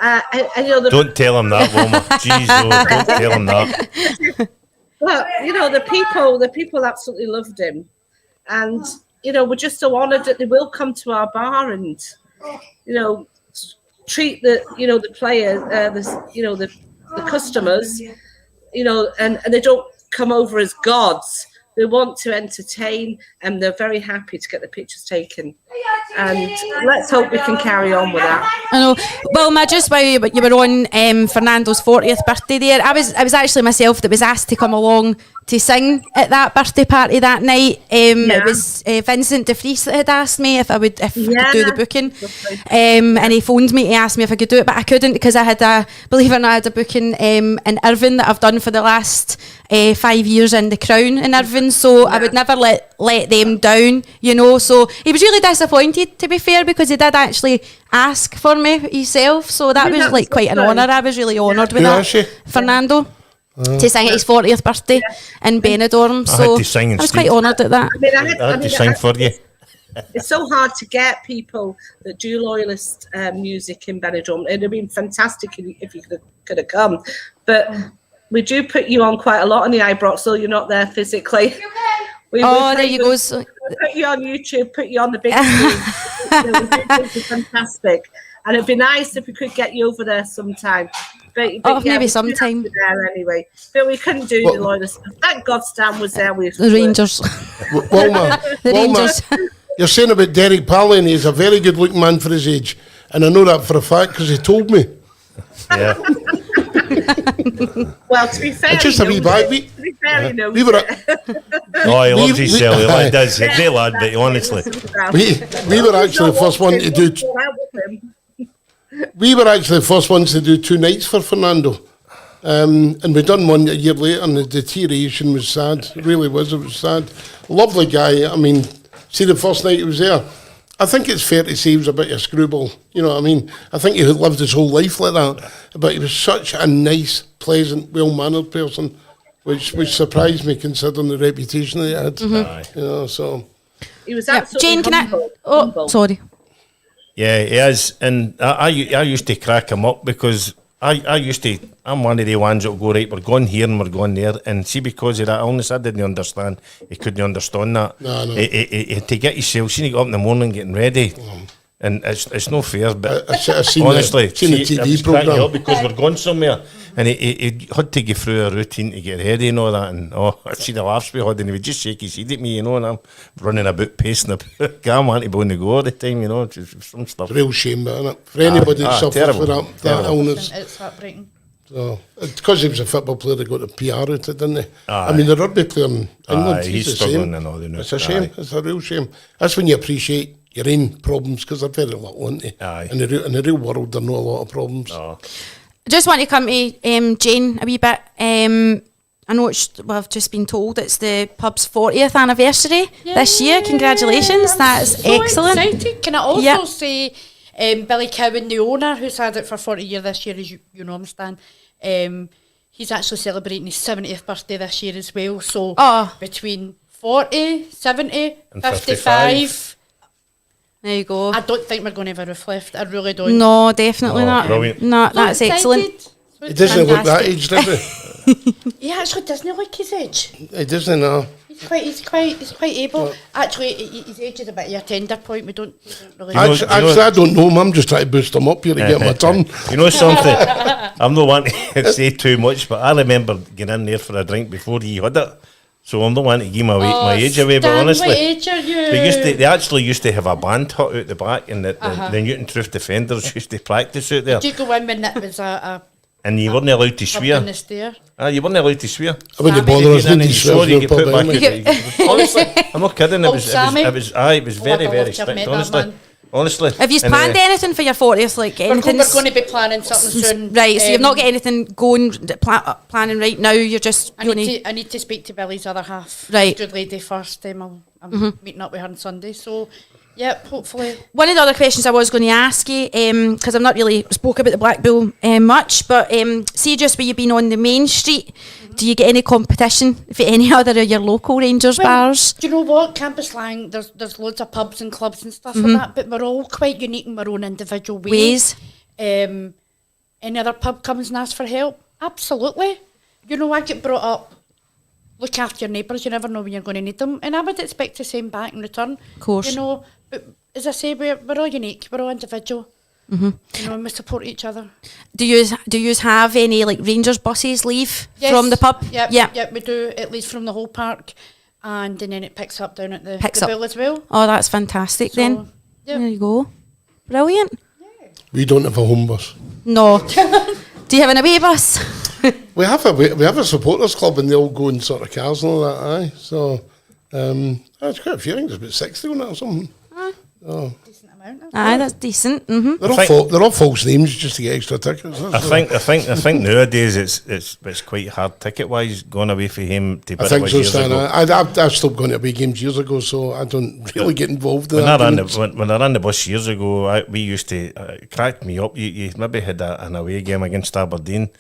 Don't tell him that, Wilma. Jeez, don't tell him that. But, the people absolutely loved him. And, we're just so honoured that they will come to our bar and, treat the players, the customers, and they don't come over as gods. They want to entertain, and they're very happy to get the pictures taken. And let's hope we can carry on with that. I know. Well, just while you were on Fernando's 40th birthday there, I was actually myself that was asked to come along to sing at that birthday party that night. It was Vincent de Vries that had asked me if I could do the booking. And he phoned me to ask me if I could do it, but I couldn't because I had a booking in Irvine that I've done for the last 5 years in the Crown in Irvine, so I would never let them down, So he was really disappointed, to be fair, because he did actually ask for me himself, so that was quite an honour. I was really honoured with that. Fernando. To sing at his 40th birthday in Benidorm, so I was quite honoured at that. I had to sing for you. It's so hard to get people that do loyalist music in Benidorm. It'd have been fantastic if you could have come, but we do put you on quite a lot on the Ibrox, so you're not there physically. There you go. So, put you on YouTube, put you on the big screen. It's fantastic, and it'd be nice if we could get you over there sometime. But maybe sometime. There anyway, but we couldn't do the loyalists. Thank God Stan was there. The Rangers. Wilma, Rangers. You're saying about Derek Parlane, he's a very good-looking man for his age, and I know that for a fact because he told me. Yeah. Well, to be fair, just a wee bite. we were. He loves himself. He does. He's a great lad, but honestly, we were actually the first one to do. We were actually the first ones to do 2 nights for Fernando, and we done one a year later, and the deterioration was sad. It really was. It was sad. Lovely guy. I mean, see the first night he was there. I think it's fair to say he was a bit of a screwball. You know what I mean? I think he had lived his whole life like that. But he was such a nice, pleasant, well-mannered person, which surprised me considering the reputation that he had. Mm-hmm. So he was absolutely Jane, humble. Oh, sorry. Yeah, he is. And I used to crack him up because I'm one of the ones that will go, right, we're going here and we're going there. And see, because of that illness, I didn't understand. He couldn't understand that. No. He had to get himself, he got up in the morning getting ready. And it's no fair, but I've seen honestly, the TV programme. Because we're going somewhere. And he had to go through a routine to get ready and all that. And I see the laughs we had, and he would just shake his head at me, and I'm running about, pacing about. I want to be on the go all the time, some stuff. It's a real shame, isn't it? For anybody that suffers with that illness. It's heartbreaking. So, because he was a football player, they got a PR out of it, didn't they? I mean, the rugby player in England, he's the struggling same. and all, It's a shame. It's a real shame. That's when you appreciate your own problems, because they're very little, aren't they? Aye. In the real world, there are not a lot of problems. No. I just want to come to Jane a wee bit. I know I've just been told it's the pub's 40th anniversary this year. Congratulations, that's so excellent. Excited. Can I also say Billy Cowan, the owner, who's had it for 40 years this year, as you know him, Stan, he's actually celebrating his 70th birthday this year as well. So between 40, 70, and 55. There you go. I don't think we're going to have a roof left. I really don't. No, definitely not. Brilliant. No, that's excellent. He doesn't look that age, does he? He actually doesn't look his age. He doesn't, no. He's quite able. Actually, his age is a bit of a tender point. We don't really. Actually, I don't know him. I'm just trying to boost him up here to get my turn. You know something? I'm not wanting to say too much, but I remember getting in there for a drink before he had it. So I'm not wanting to give my age away, but honestly, what age are you? they actually used to have a band hut out the back, and the Newton Truth Defenders used to practice out there. Did you go in when it was a and you weren't allowed to up swear. in the stair? You weren't allowed to swear. I wouldn't Sammy. bother us. And Nobody you swore swears you in get the put pub back anyway. in. Honestly, I'm not kidding. Old Sammy. It was very, I'd very love to have strict. met that Honestly, man. honestly. Have you And, planned anything for your 40th? Like anything? We're going to be planning something soon. Right, so you've not got anything going, planning right now. You're just I need to speak to Billy's other half. Right. Good lady first. I'm meeting up with her on Sunday. So, yep, hopefully. One of the other questions I was going to ask you, because I've not really spoke about the Black Bull much, but see just where you've been on the main street, do you get any competition for any other of your local Rangers bars? Do you know what? Cambuslang, there's loads of pubs and clubs and stuff like that, but we're all quite unique in our own individual ways. Any other pub comes and asks for help? Absolutely. You know, I get brought up, look after your neighbours, you never know when you're going to need them, and I would expect the same back in return. Of course. You know, but as I say, we're all unique, we're all individual. You know, and we support each other. Do you have any like Rangers buses leave from the pub? Yep, we do, at least from the whole park, and then it picks up down at the Bull as well. Oh, that's fantastic then. Yep. There you go. Brilliant. We don't have a home bus. No. Do you have an away bus? We have a supporters club, and they all go in sort of cars and all that. Aye, so it's quite a few. I think there's about 60 on it or something. Decent amount. Aye, that's decent. They're all false names just to get extra tickets. I think nowadays it's quite hard ticket wise going away from him to I think so, years Stan. ago. I stopped going to away games years ago, so I don't really get involved in When that. when I ran the bus years ago, we used to cracked me up. You maybe had an away game against Aberdeen,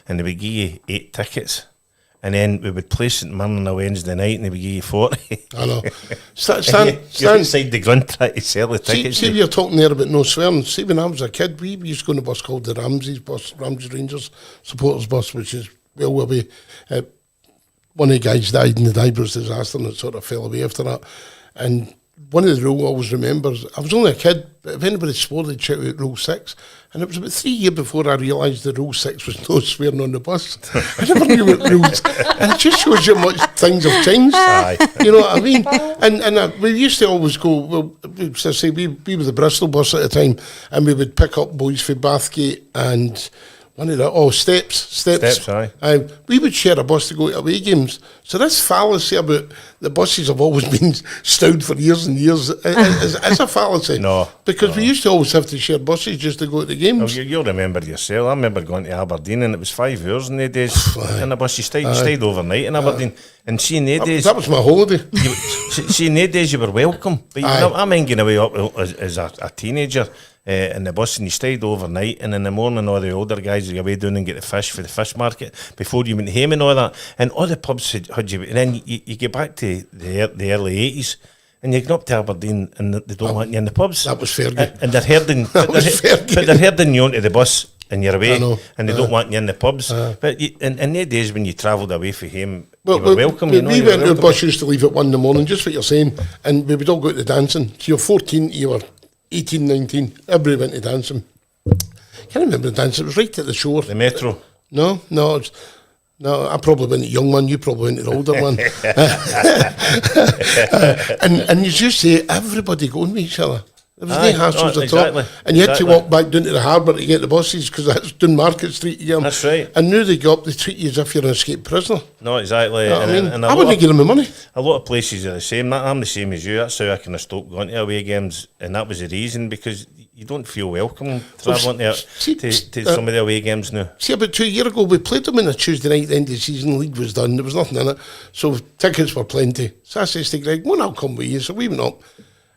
and they would give you 8 tickets, and then we would play St Mirren on a Wednesday night, and they would give you 40. I know. You're inside the grunt trying to sell the tickets. See, you're talking there about no swearing. See, when I was a kid, we used to go on a bus called the Ramsey Rangers supporters bus, which is where we. One of the guys died in the Ibrox disaster, and it sort of fell away after that. And one of the rules I always remembers, I was only a kid, but if anybody swore, they'd shout out Rule 6. And it was about 3 years before I realised the Rule 6 was no swearing on the bus. I never knew what rules. And it just shows you how much things have changed. Aye. You know what I mean? And we used to always go, well, so say we were the Bristol bus at the time, and we would pick up boys from Bathgate and one of the, Steps, aye. we would share a bus to go to away games. So this fallacy about the buses have always been stowed for years and years is a fallacy. No. Because we used to always have to share buses just to go to the games. Well, you'll remember yourself. I remember going to Aberdeen, and it was 5 hours in the days in the bus. You stayed overnight in Aberdeen. And see, in the days... That was my holiday. See, in the days you were welcome. But I mean, going away up as a teenager in the bus, and you stayed overnight, and in the morning all the older guys would go away down and get the fish for the fish market before you went home and all that. And all the pubs had you... And then you get back to the early 80s, and you go up to Aberdeen, and they don't want you in the pubs. That was fair game. And they're herding... That was fair game. But they're herding you onto the bus, and you're away, and they don't want you in the pubs. But in the days when you travelled away from home, you were welcome. We went to the bus, used to leave at 1 in the morning, just what you're saying, and we would all go to dancing. So you're 14, you were 18, 19, everybody went to dancing. Can't remember the dance, it was right at the shore. The Metro. No, I probably went to the young one, you probably went to the older one. And you just see everybody going with each other. There was no hassles at all. And you had to walk back down to the harbour to get the buses because that's down Market Street again. That's right. And now they go up, they treat you as if you're an escaped prisoner. No, exactly. You know what I mean? And I wouldn't give them the money. A lot of places are the same. I'm the same as you. That's how I kind of stopped going to away games, and that was the reason, because you don't feel welcome travelling to some of the away games now. See, about 2 years ago, we played them on a Tuesday night, the end of the season, the league was done, there was nothing in it, so tickets were plenty. So I says to Greg, well, I'll come with you. So we went up,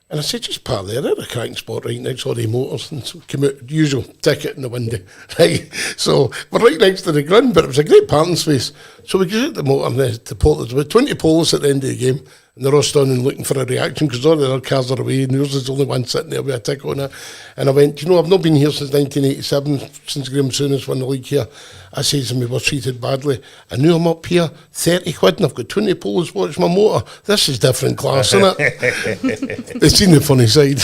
and I said, just park there, at a cracking spot right next to the motors, and so came out, usual ticket in the window, right? So we're right next to the ground, but it was a great parking space. So we get out the motor, and the porters, about 20 police at the end of the game, and they're all standing looking for a reaction because all the other cars are away and yours is the only one sitting there with a ticket on it. And I went, I've not been here since 1987, since Graeme Souness won the league here. I said to me, we were treated badly. And now I'm up here, 30 quid, and I've got 20 police watch my motor. This is different class, isn't it? They've seen the funny side.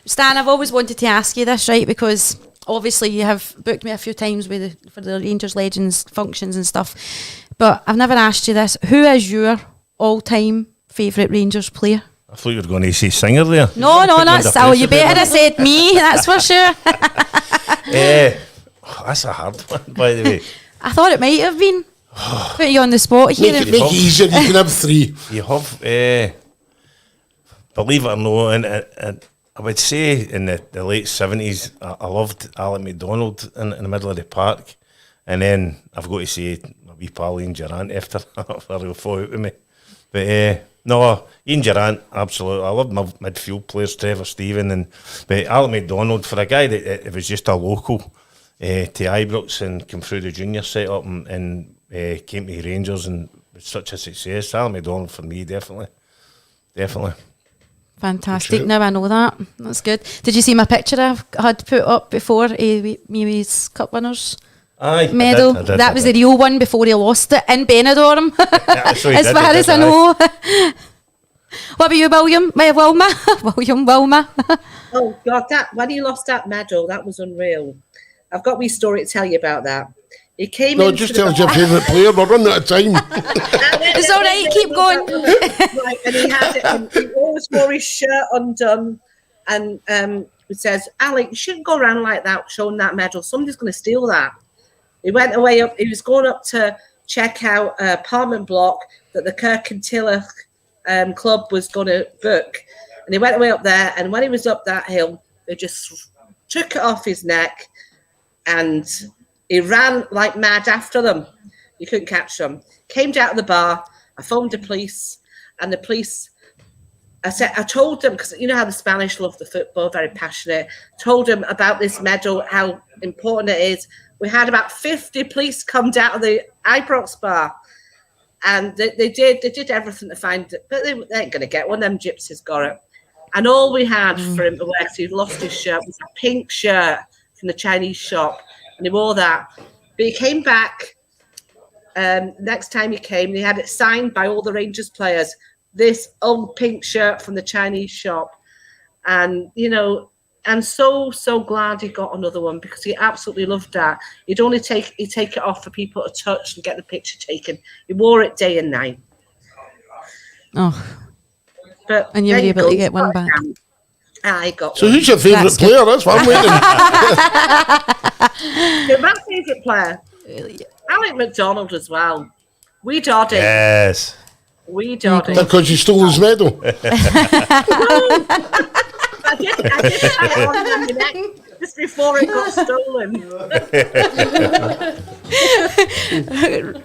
Stan, I've always wanted to ask you this, right? Because obviously you have booked me a few times for the Rangers Legends functions and stuff. But I've never asked you this. Who is your all-time favourite Rangers player? I thought you were going to say singer there. No, not so. You better have said me, that's for sure. That's a hard one, by the way. I thought it might have been. Put you on the spot here. Make it easier, you can have three. You have, believe it or not, and I would say in the late 70s, I loved Alec MacDonald in the middle of the park. And then I've got to say, my wee pal Ian Durrant after he fought out with me. But no, Ian Durrant, absolutely. I love my midfield players, Trevor Steven, but Alec MacDonald, for a guy that it was just a local to Ibrox and came through the junior setup and came to Rangers and was such a success. Alec MacDonald for me, definitely. Fantastic. Now I know that. That's good. Did you see my picture I had put up before me with his cup winners? Aye, medal. I did, that was the real one before he lost it in Benidorm. As far as I know. What about you, William? Wilma? Oh God, that when he lost that medal, that was unreal. I've got a wee story to tell you about that. He came in. Just tell us your favourite player. We're running out of time. It's all right. Keep going. Right, and he had it. And he always wore his shirt undone, and it says, "Alec, you shouldn't go around like that, showing that medal. Somebody's going to steal that." He went away up. He was going up to check out an apartment block that the Kirkintilloch club was going to book, and he went away up there. And when he was up that hill, they just took it off his neck, and he ran like mad after them. You couldn't catch them. Came down to the bar. I phoned the police, and the police. I told them, because you know how the Spanish love the football, very passionate. Told them about this medal, how important it is. We had about 50 police come down to the Ibrox Bar, and they did everything to find it, but they ain't going to get one. Them gypsies got it. And all we had for him to wear, because he'd lost his shirt, was a pink shirt from the Chinese shop, and he wore that. But he came back, next time he came, and he had it signed by all the Rangers players, this old pink shirt from the Chinese shop. And, I'm so glad he got another one, because he absolutely loved that. He'd take it off for people to touch and get the picture taken. He wore it day and night. Oh. But and you were able to get one back. I got so one. Who's your favourite player? That's what I'm waiting. My favourite player? Alec MacDonald as well. We Doddy. Yes. We Doddy. Because you stole his medal. I did have it on the neck just before it got stolen.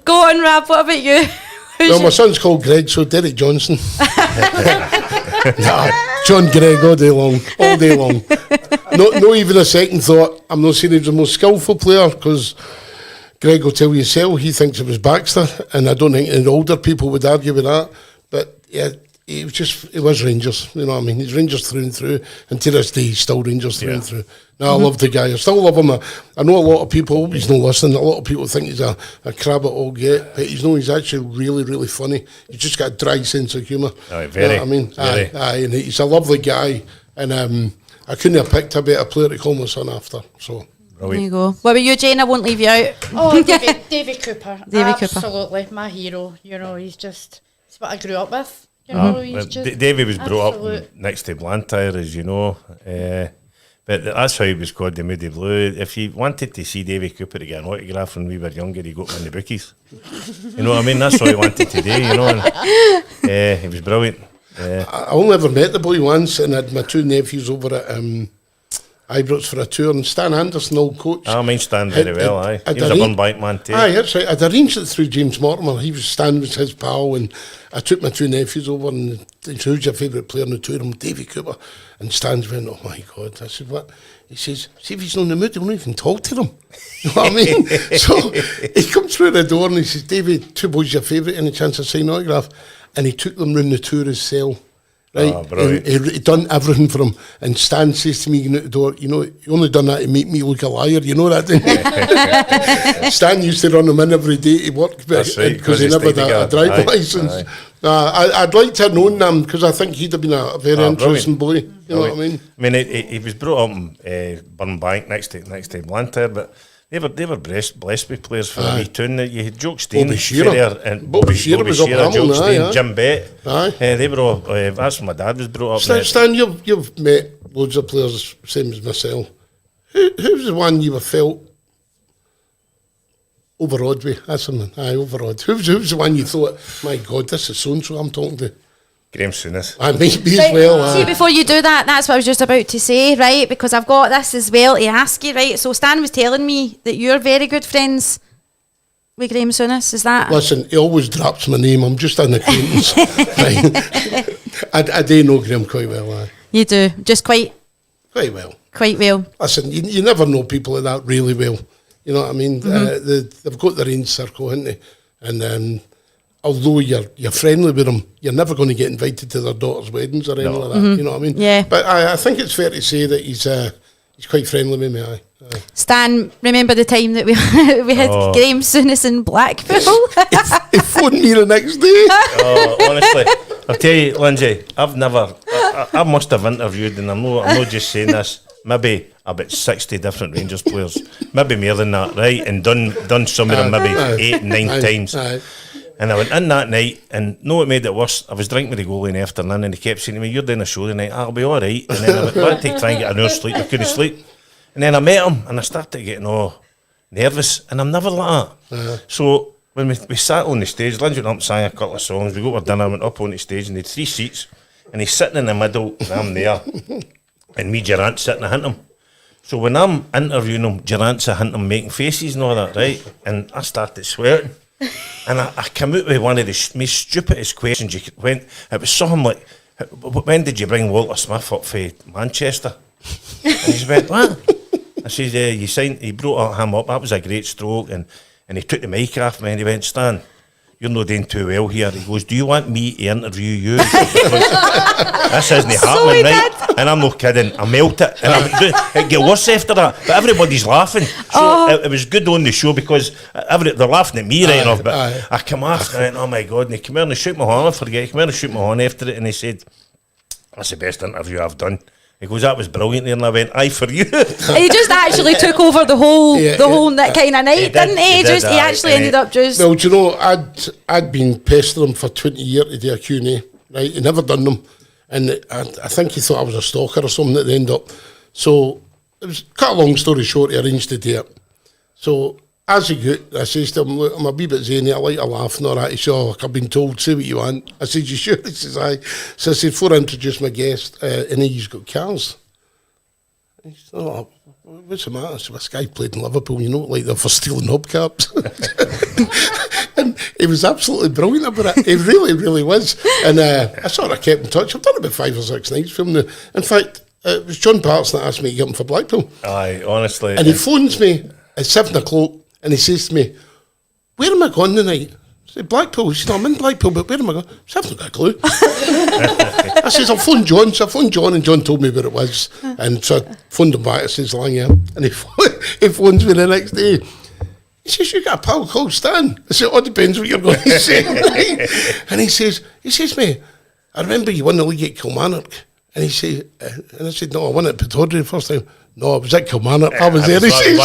Go on, Rab, what about you? Well, my son's called Greg, so Derek Johnson. John Greg all day long. No even a second thought. I'm not saying he was the most skillful player, because Greg will tell you himself he thinks it was Baxter, and I don't think any older people would argue with that. But yeah, he was Rangers, you know what I mean? He's Rangers through and through, and to this day he's still Rangers through and through. No, I love the guy. I still love him. I know a lot of people, he's not listening, a lot of people think he's a crab at all get, but he's actually really, really funny. He's just got a dry sense of humour. Very. You know what I mean? Aye, and he's a lovely guy, and I couldn't have picked a better player to call my son after, so... There you go. What about you, Jane? I won't leave you out. Oh, Davy Cooper. Davy Cooper. Absolutely. My hero. It's what I grew up with. You know, he's just Davy was brought absolute. up next to Blantyre, as you know. But that's how he was called the Moody Blue. If you wanted to see Davy Cooper to get an autograph when we were younger, he got him in the bookies. You know what I mean? That's what he wanted to do, you know. And, he was brilliant. I only ever met the boy once, and I had my two nephews over at Ibrox for a tour, and Stan Anderson, old coach. I mean Stan very well, aye. He was a Burnbank man too. Aye, that's right. I'd arranged it through James Mortimer. Stan was his pal, and I took my two nephews over, and he said, who's your favourite player in the tour? I'm Davy Cooper. And Stan's went, oh my God. I said, what? He says, see if he's not in the mood, he won't even talk to them. You know what I mean? So he comes through the door and he says, Davy, two boys your favourite, any chance of signing autograph? And he took them round the tourist cell. Right, he done everything for him, and Stan says to me out the door, you know, you only done that to make me look a liar, you know that, didn't you? Stan used to run him in every day to work because he never had a driving licence. I'd like to have known them, because I think he'd have been a very interesting boy, you know what I mean? I mean, he was brought up in Burnbank next to Blantyre, but they were blessed with players for a wee tune. You had Jock Stein, Bobby Shearer, and Bobby Shearer was up Jock Stein, aye. Jim Bett. Aye. They were all. That's my dad was brought up. Stan, you've met loads of players, same as myself. Who's the one you were felt overawed with? That's him, man. Aye, overawed. Who's the one you thought, my God, this is so-and-so I'm talking to? Graeme Souness. I might be as well. See, before you do that, that's what I was just about to say, right? Because I've got this as well to ask you, right? So Stan was telling me that you're very good friends with Graeme Souness, is that? Listen, he always drops my name. I'm just an acquaintance. Right? I do know Graeme quite well. Aye. You do, just quite well. Quite well. Listen, you never know people like that really well. You know what I mean? They've got their own circle, haven't they? And although you're friendly with them, you're never going to get invited to their daughter's weddings or anything like that. You know what I mean? Yeah. But I think it's fair to say that he's quite friendly with me. Aye. Stan, remember the time that we had Graeme Souness in Blackpool? He phoned me the next day. Honestly, I'll tell you, Lindsay, I must have interviewed, and I'm not just saying this, maybe about 60 different Rangers players, maybe more than that, right? And done some of them maybe 8, 9 times. Aye. And I went in that night, and no, it made it worse. I was drinking with the goalie in the afternoon, and he kept saying to me, "You're doing a show tonight, I'll be all right." And then I went back to try and get an hour's sleep. I couldn't sleep. And then I met him, and I started getting all nervous, and I'm never like that. So when we sat on the stage, Lindsay went up and sang a couple of songs. We got our dinner, went up on the stage, and they had 3 seats, and he's sitting in the middle, and I'm there, and me, Gerard's sitting behind him. So when I'm interviewing him, Gerard's behind him making faces and all that, right? And I started sweating. And I came out with one of the most stupidest questions you could. It was something like, when did you bring Walter Smith up for Manchester? And he went, what? I said, he brought him up, that was a great stroke, and he took the mic off me and he went, Stan, you're not doing too well here. He goes, do you want me to interview you? This isn't happening, right? And I'm not kidding, I melted. And it got worse after that, but everybody's laughing. So it was good on the show because they're laughing at me right enough, but I come off and I went, oh my God, and he came here and he shook my hand, he came here and shook my hand after it, and he said, that's the best interview I've done. He goes, that was brilliant, and I went, aye for you. He just actually took over the whole that kind of night, didn't he? He actually ended up just... Well, do you know, I'd been pestering him for 20 years to do a Q&A, right? He never done them. And I think he thought I was a stalker or something at the end up. So, it was, cut a long story short, he arranged to do it. So, as he got, I says to him, look, I'm a wee bit zany, I like to laugh and all that. He said, oh, I've been told, say what you want. I said, you sure? He says, aye. So I said, before I introduce my guest, and he's got cars. He said, oh, what's the matter? I said, this guy played in Liverpool, you know, like they're for stealing hubcaps. And he was absolutely brilliant about it. He really, really was. And I sort of kept in touch. I've done about 5 or 6 nights from the... In fact, it was John Patterson that asked me to get him for Blackpool. Aye, honestly. And he phones me at 7 o'clock and he says to me, where am I going tonight? I said, Blackpool. He said, no, I'm in Blackpool, but where am I going? I said, I've not got a clue. I says, I'll phone John. So I phoned John and John told me where it was. And so I phoned him back. I says, Lang, and he phones me the next day. He says, you got a pal called Stan? I said, oh, depends what you're going to say. Right? And he says, mate, I remember you won the league at Kilmarnock. And he said, and I said, no, I won at Pittodrie the first time. No, it was at Kilmarnock. I was there. He says,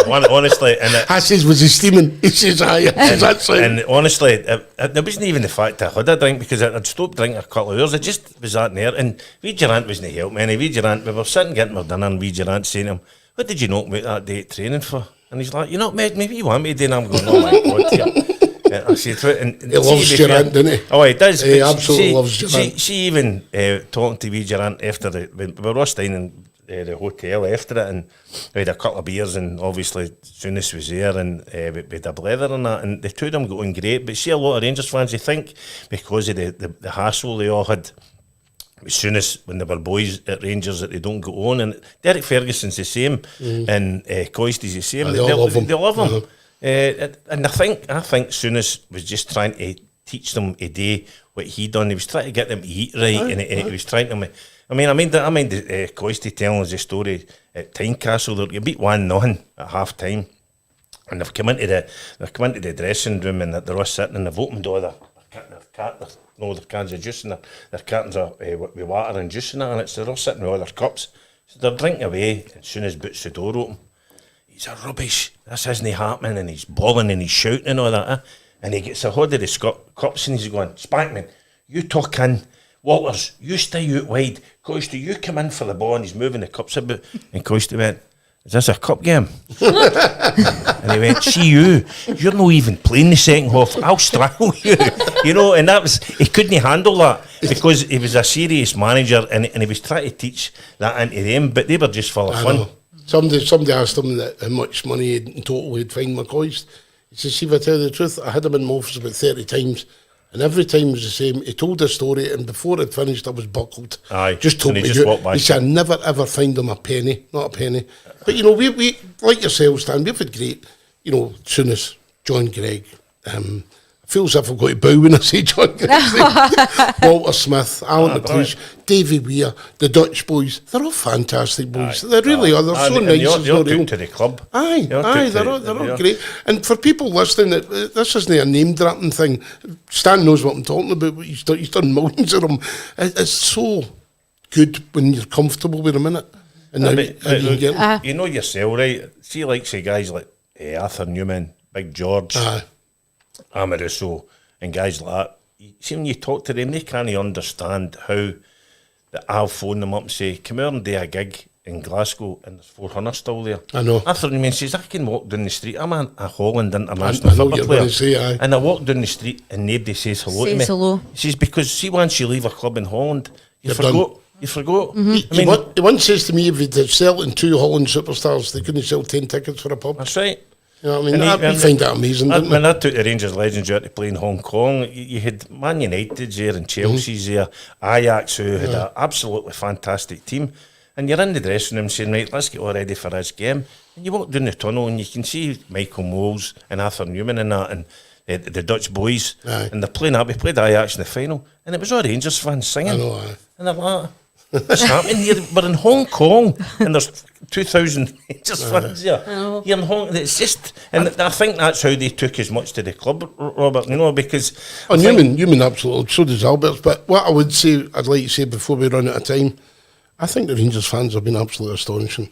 honestly, and I says, was he steaming? He says, aye. That's right. And honestly, it wasn't even the fact I had a drink, because I'd stopped drinking a couple of hours. I just was that there. And Durant wasn't helping me. Durant, we were sitting getting our dinner, and Durant saying to him, what did you knock me out that day at training for? And he's like, you nutmegged me, what you want me to do? And I'm going, oh my God, here. I said to it, and he loves Durant, doesn't he? Oh, he does. He absolutely loves Durant. She even talking to Durant after we were staying in the hotel after it, and we had a couple of beers, and obviously Souness was there, and we had a blether and that, and the two of them got on great. But see, a lot of Rangers fans, they think because of the hassle they all had with Souness when they were boys at Rangers, that they don't go on. And Derek Ferguson's the same, and Coysty's the same. They all love him. They love him. And I think Souness was just trying to teach them a day what he done. He was trying to get them to eat right, and he was trying to. I mean, Coysty telling us the story at Tynecastle. They beat 1-0 at half time, and they've come into the dressing room, and they're all sitting, and they've opened all their cans of juice, and their cartons of with water and juice and that, and they're all sitting with all their cups. So they're drinking away, and as soon as boots the door open, he's a rubbish. This isn't happening, and he's bawling and he's shouting and all that. And he gets a hold of the cups, and he's going, Spankman, you tuck in. Walters, you stay out wide. Coysty, you come in for the ball, and he's moving the cups about. And Coysty went, is this a cup game? And he went, see you're not even playing the second half. I'll strangle you. You know, and he couldn't handle that, because he was a serious manager, and he was trying to teach that into them, but they were just full of fun. Somebody asked him how much money in total he'd find McCoist. He says, see, if I tell you the truth, I had him in my office about 30 times. And every time was the same. He told a story, and before it finished, I was buckled. Aye, just told me. He said, I never ever find him a penny, not a penny. But you know, we like yourselves, Stan. We've had great, you know, Souness, John Gregg. I feel as if I've got to bow when I say John Gregg. Walter Smith, Alan McLeish, Davy Weir, the Dutch boys. They're all fantastic boys. They really are. They're so nice. They're took to the club. They're all great. And for people listening, this isn't a name dropping thing. Stan knows what I'm talking about. He's done millions of them. It's so good when you're comfortable with them, innit? And you know yourself, right? See, like say guys like Arthur Newman, Big George, Amoruso, and guys like that. See, when you talk to them, they can't understand how that I'll phone them up and say, come here and do a gig in Glasgow, and there's 400 still there. I know. Arthur Newman says, I can walk down the street. I'm a Holland international football player. And I walk down the street and nobody says hello to me. Hello. He says, because see, once you leave a club in Holland, you forgot. You forgot. Mm-hmm. I mean, he once says to me, if they'd sell in 2 Holland superstars, they couldn't sell 10 tickets for a pub. That's right. You know what I mean? We find that amazing, didn't when I took the Rangers legends out to play in Hong Kong, you had Man United's there and Chelsea's there, Ajax, who had an absolutely fantastic team. And you're in the dressing room saying, right, let's get all ready for this game. And you walk down the tunnel and you can see Michael Moles and Arthur Newman and that, and the Dutch boys. And they're playing that. We played Ajax in the final, and it was all Rangers fans singing. I know, and they're like, what's happening here? We're in Hong Kong, and there's 2,000 Rangers fans here. You're in Hong Kong. It's just, and I think that's how they took as much to the club, Robert. You know, because Newman absolutely. So does Alberts. But what I would say, I'd like to say before we run out of time, I think the Rangers fans have been absolutely astonishing.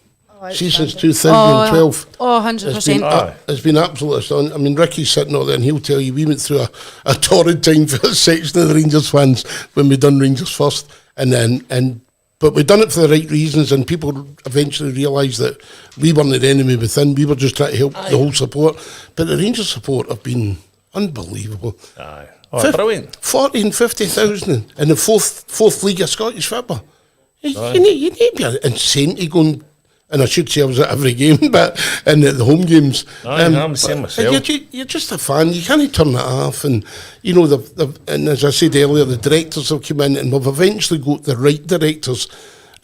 See, since 2012. 100%. It's been absolutely astonishing. I mean, Ricky's sitting out there and he'll tell you we went through a torrid time for a section of the Rangers fans when we done Rangers first. But we done it for the right reasons, and people eventually realised that we weren't the enemy within. We were just trying to help the whole support. But the Rangers support have been unbelievable. Brilliant. 40 and 50,000 in the fourth league of Scottish football. You need to be insane to go and I should say I was at every game, but in the home games. I'm the same myself. You're just a fan. You can't turn it off. And, you know, and as I said earlier, the directors have come in and we've eventually got the right directors.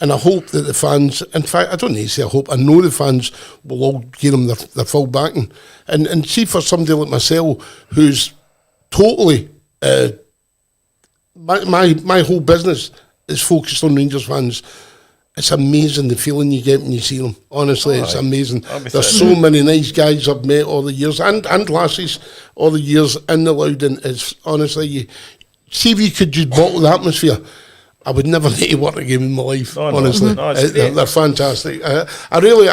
And I hope that the fans, in fact, I don't need to say I hope, I know the fans will all give them their full backing. And see, for somebody like myself, who's totally, my whole business is focused on Rangers fans. It's amazing the feeling you get when you see them. Honestly, it's amazing. There's so many nice guys I've met all the years, and lasses all the years in the Louden. It's honestly, see if you could just bottle the atmosphere. I would never need to work a game in my life, No, honestly. no, it's great. They're fantastic. I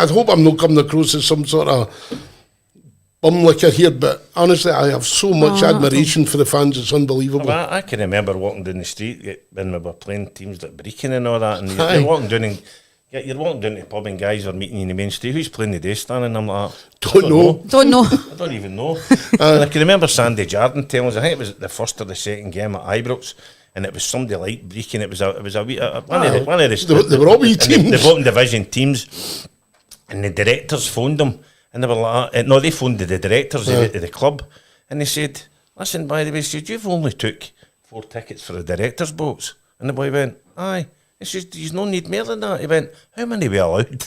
hope I'm not coming across as some sort of bum licker here, but honestly, I have so much admiration for the fans, it's unbelievable. Well, I can remember walking down the street when we were playing teams like Brecon and all that, and you're walking down and you're walking down to the pub and guys are meeting you in the main street. Who's playing today, Stan? And I'm like, Don't know. Don't I don't even know. And I can remember Sandy Jardine telling us, I think it was the first or the second game at Ibrox, and it was somebody like Brecon. It was a wee, one of the They were all wee teams. the bottom division teams, and the directors phoned them, and they were like, no, they phoned the directors of the club, and they said, listen, by the way, said, you've only took 4 tickets for the directors' box. And the boy went, aye. He says, you no need more than that. He went, how many we allowed?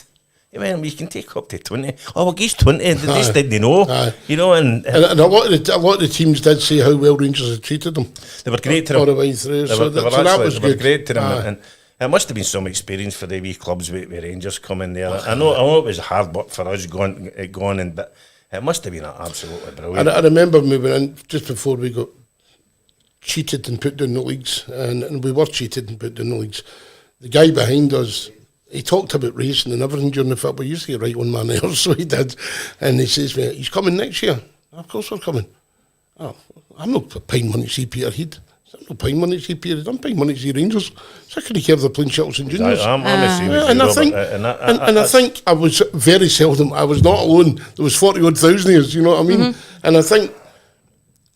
He went, well, you can take up to 20. Oh, well, he's 20. They just didn't know. Aye. You know, and a lot of the teams did say how well Rangers had treated them. they were great to All them. the way through. They So were that was they were good. great to them. Aye. And it must have been some experience for the wee clubs with Rangers coming there. I know it was hard work for us going and but it must have been absolutely brilliant. I remember moving in just before we got cheated and put down the leagues, and we were cheated and put down the leagues. The guy behind us, he talked about racing and everything during the football. He used to get right on my nerves, so he did. And he says, well, he's coming next year. Of course we're coming. Oh, I'm not paying money to see Peterhead. I'm not paying money to see Peterhead. I'm paying money to see Rangers. So I couldn't care if they're playing Shuttles and Juniors. I'm the same as And you, I think, Robert, and I think I was very seldom. I was not alone. There was 40-odd thousand of us. You know what I mean? And I think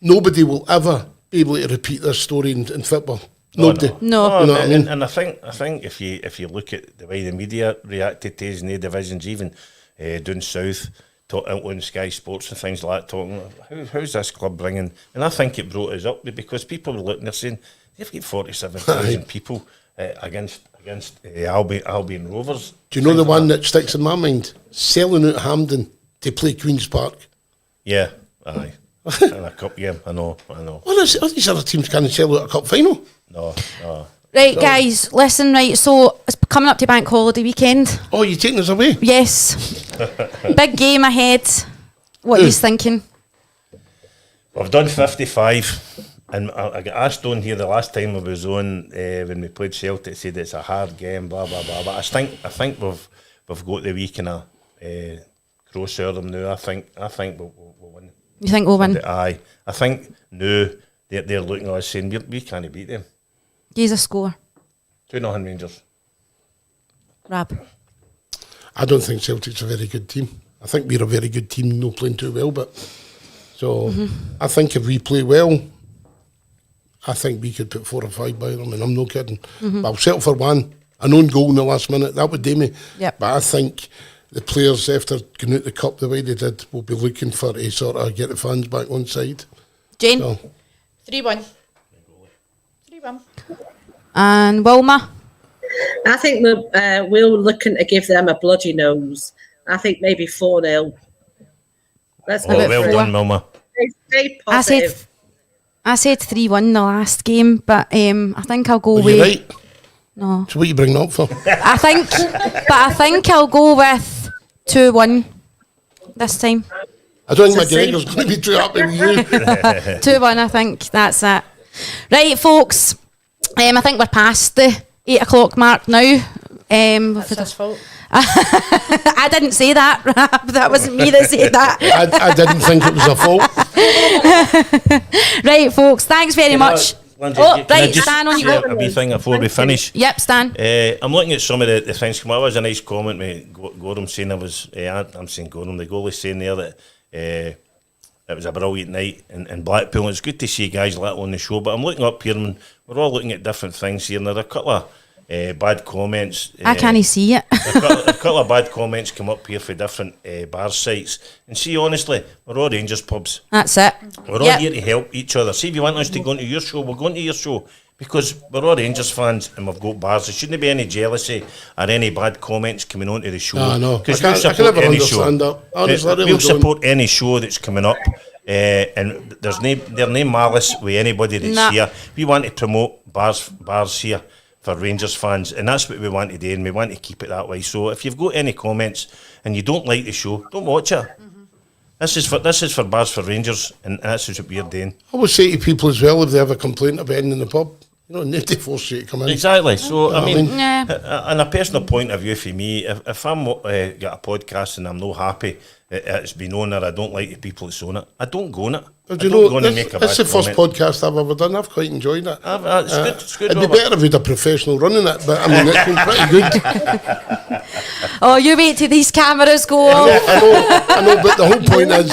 nobody will ever be able to repeat this story in football. Nobody. No. You know what I mean? And I think if you look at the way the media reacted to us in the divisions, even down south, on Sky Sports and things like that, talking, how's this club bringing? And I think it brought us up because people were looking, they're saying, they've got 47,000 people against Albion Rovers. Do you know the one that sticks in my mind? Selling out Hampden to play Queen's Park. Yeah, aye. And a cup game, I know. Well, these other teams can't sell out a cup final. No. Right, guys, listen, right, so it's coming up to Bank Holiday weekend. Oh, you taking us away? Yes. Big game ahead. What are you thinking? We've done 55, and I got asked on here the last time I was on when we played Celtic, said it's a hard game, blah blah blah. But I think we've got the wee kind of closer them now. I think we'll win. You think we'll win? Aye, I think now they're looking at us saying we can't beat them. Give us a score. 2-0 Rangers. Rab. I don't think Celtic's a very good team. I think we're a very good team, not playing too well, but so I think if we play well, I think we could put 4 or 5 by them, and I'm not kidding. But I'll settle for one. An own goal in the last minute, that would do me. Yep. But I think the players, after going out the cup the way they did, will be looking for a sort of get the fans back on side. Jane? So, 3-1. 3-1. And Wilma? I think we're looking to give them a bloody nose. I think maybe 4-0. Let's Oh, well done, Wilma. Stay positive. I said 3-1 the last game, but I think I'll go are with... you right? No. So what are you bringing up for? I think I'll go with 2-1 this time. I don't think It's the same. McGregor's going to be too happy with you. 2-1, I think. That's it. Right, folks. I think we're past the 8 o'clock mark now. That's his fault. I didn't say that, Rab. That wasn't me that said that. I didn't think it was a fault. Right, folks. Thanks very much. Lindsay, Oh, can I right, just Stan, on you say go. a wee thing before we finish. Yep, Stan. I'm looking at some of the things come out. That was a nice comment with Gorham saying I'm saying Gorham, the goalie saying there that it was a brilliant night in Blackpool. It's good to see guys like that on the show, but I'm looking up here and we're all looking at different things here, and there are a couple of bad comments. I can't see it. a couple of bad comments come up here for different bar sites. And see, honestly, we're all Rangers pubs. That's it. We're all here to help each other. See, if you want us to go into your show, we're going to your show. Because we're all Rangers fans and we've got bars. There shouldn't be any jealousy or any bad comments coming onto the show. No, no. Because I we'll can support never any show. understand that. Honestly, I really We'll don't. support any show that's coming up. And there's no malice with anybody that's Nah. here. We want to promote bars here for Rangers fans, and that's what we want to do, and we want to keep it that way. So if you've got any comments and you don't like the show, don't watch it. This is for Bars for Rangers, and that's what we're doing. I always say to people as well, if they have a complaint about being in the pub, You know, nobody forced you to come in. Exactly. So, I mean, Yeah. on a personal point of view for me, if I'm got a podcast and I'm not happy, it's been on or I don't like the people that's on it, I don't go on it. But I you don't know, go on and make a that's bad the first comment. podcast I've ever done. I've quite enjoyed it. It's good. It'd be Robert. better if we had a professional running it, but I mean, it's been pretty good. Oh, you wait till these cameras go I off. know, but the whole point is,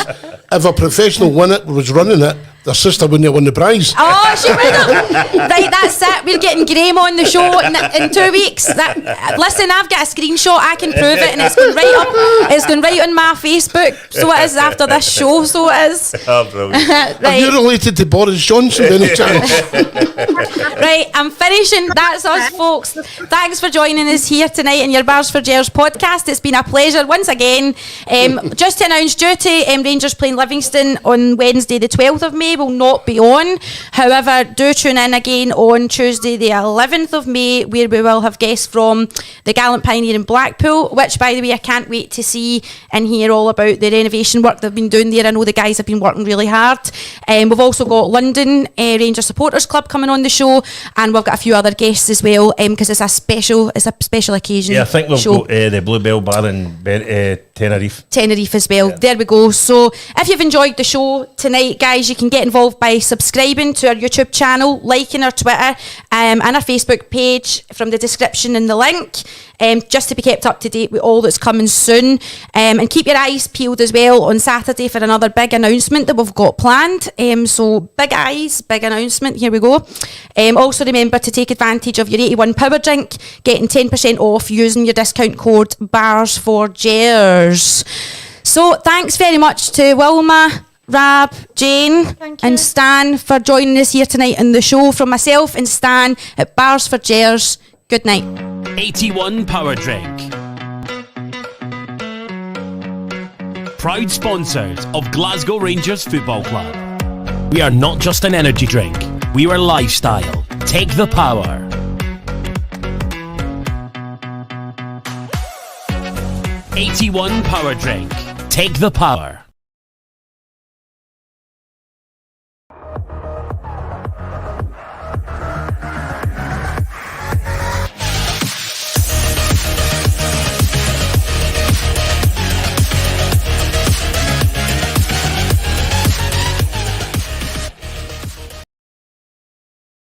if a professional was running it, their sister wouldn't have won the prize. Oh, she would have. Right, that's it. We're getting Graeme on the show in 2 weeks. Listen, I've got a screenshot. I can prove it, and it's going right up. It's going right on my Facebook. So it is after this show. So it is. Oh, brilliant. Are you Right, related to Boris Johnson by any chance? right. I'm finishing. That's us, folks. Thanks for joining us here tonight in your Bars for Gers podcast. It's been a pleasure once again. Just to announce, due to Rangers playing Livingston on Wednesday, the 12th of May, will not be on. However, do tune in again on Tuesday the 11th of May, where we will have guests from the Gallant Pioneer in Blackpool, which, by the way, I can't wait to see and hear all about the renovation work they've been doing there. I know the guys have been working really hard. We've also got London Rangers Supporters Club coming on the show, and we've got a few other guests as well, because it's a special occasion. Yeah, I think we've show. got the Bluebell Bar in Tenerife As well. Yeah. There we go. So if you've enjoyed the show tonight, guys, you can get involved by subscribing to our YouTube channel, liking our Twitter and our Facebook page from the description and the link, just to be kept up to date with all that's coming soon. And keep your eyes peeled as well on Saturday for another big announcement that we've got planned. So big eyes, big announcement. Here we go. Also remember to take advantage of your 81 power drink, getting 10% off using your discount code BARS4GERS. So thanks very much to Wilma, Rab, Jane Thank you. and Stan for joining us here tonight on the show. From myself and Stan at Bars for Gers, good night. 81 Power Drink. Proud sponsors of Glasgow Rangers Football Club. We are not just an energy drink, we are lifestyle. Take the power. 81 Power Drink. Take the power.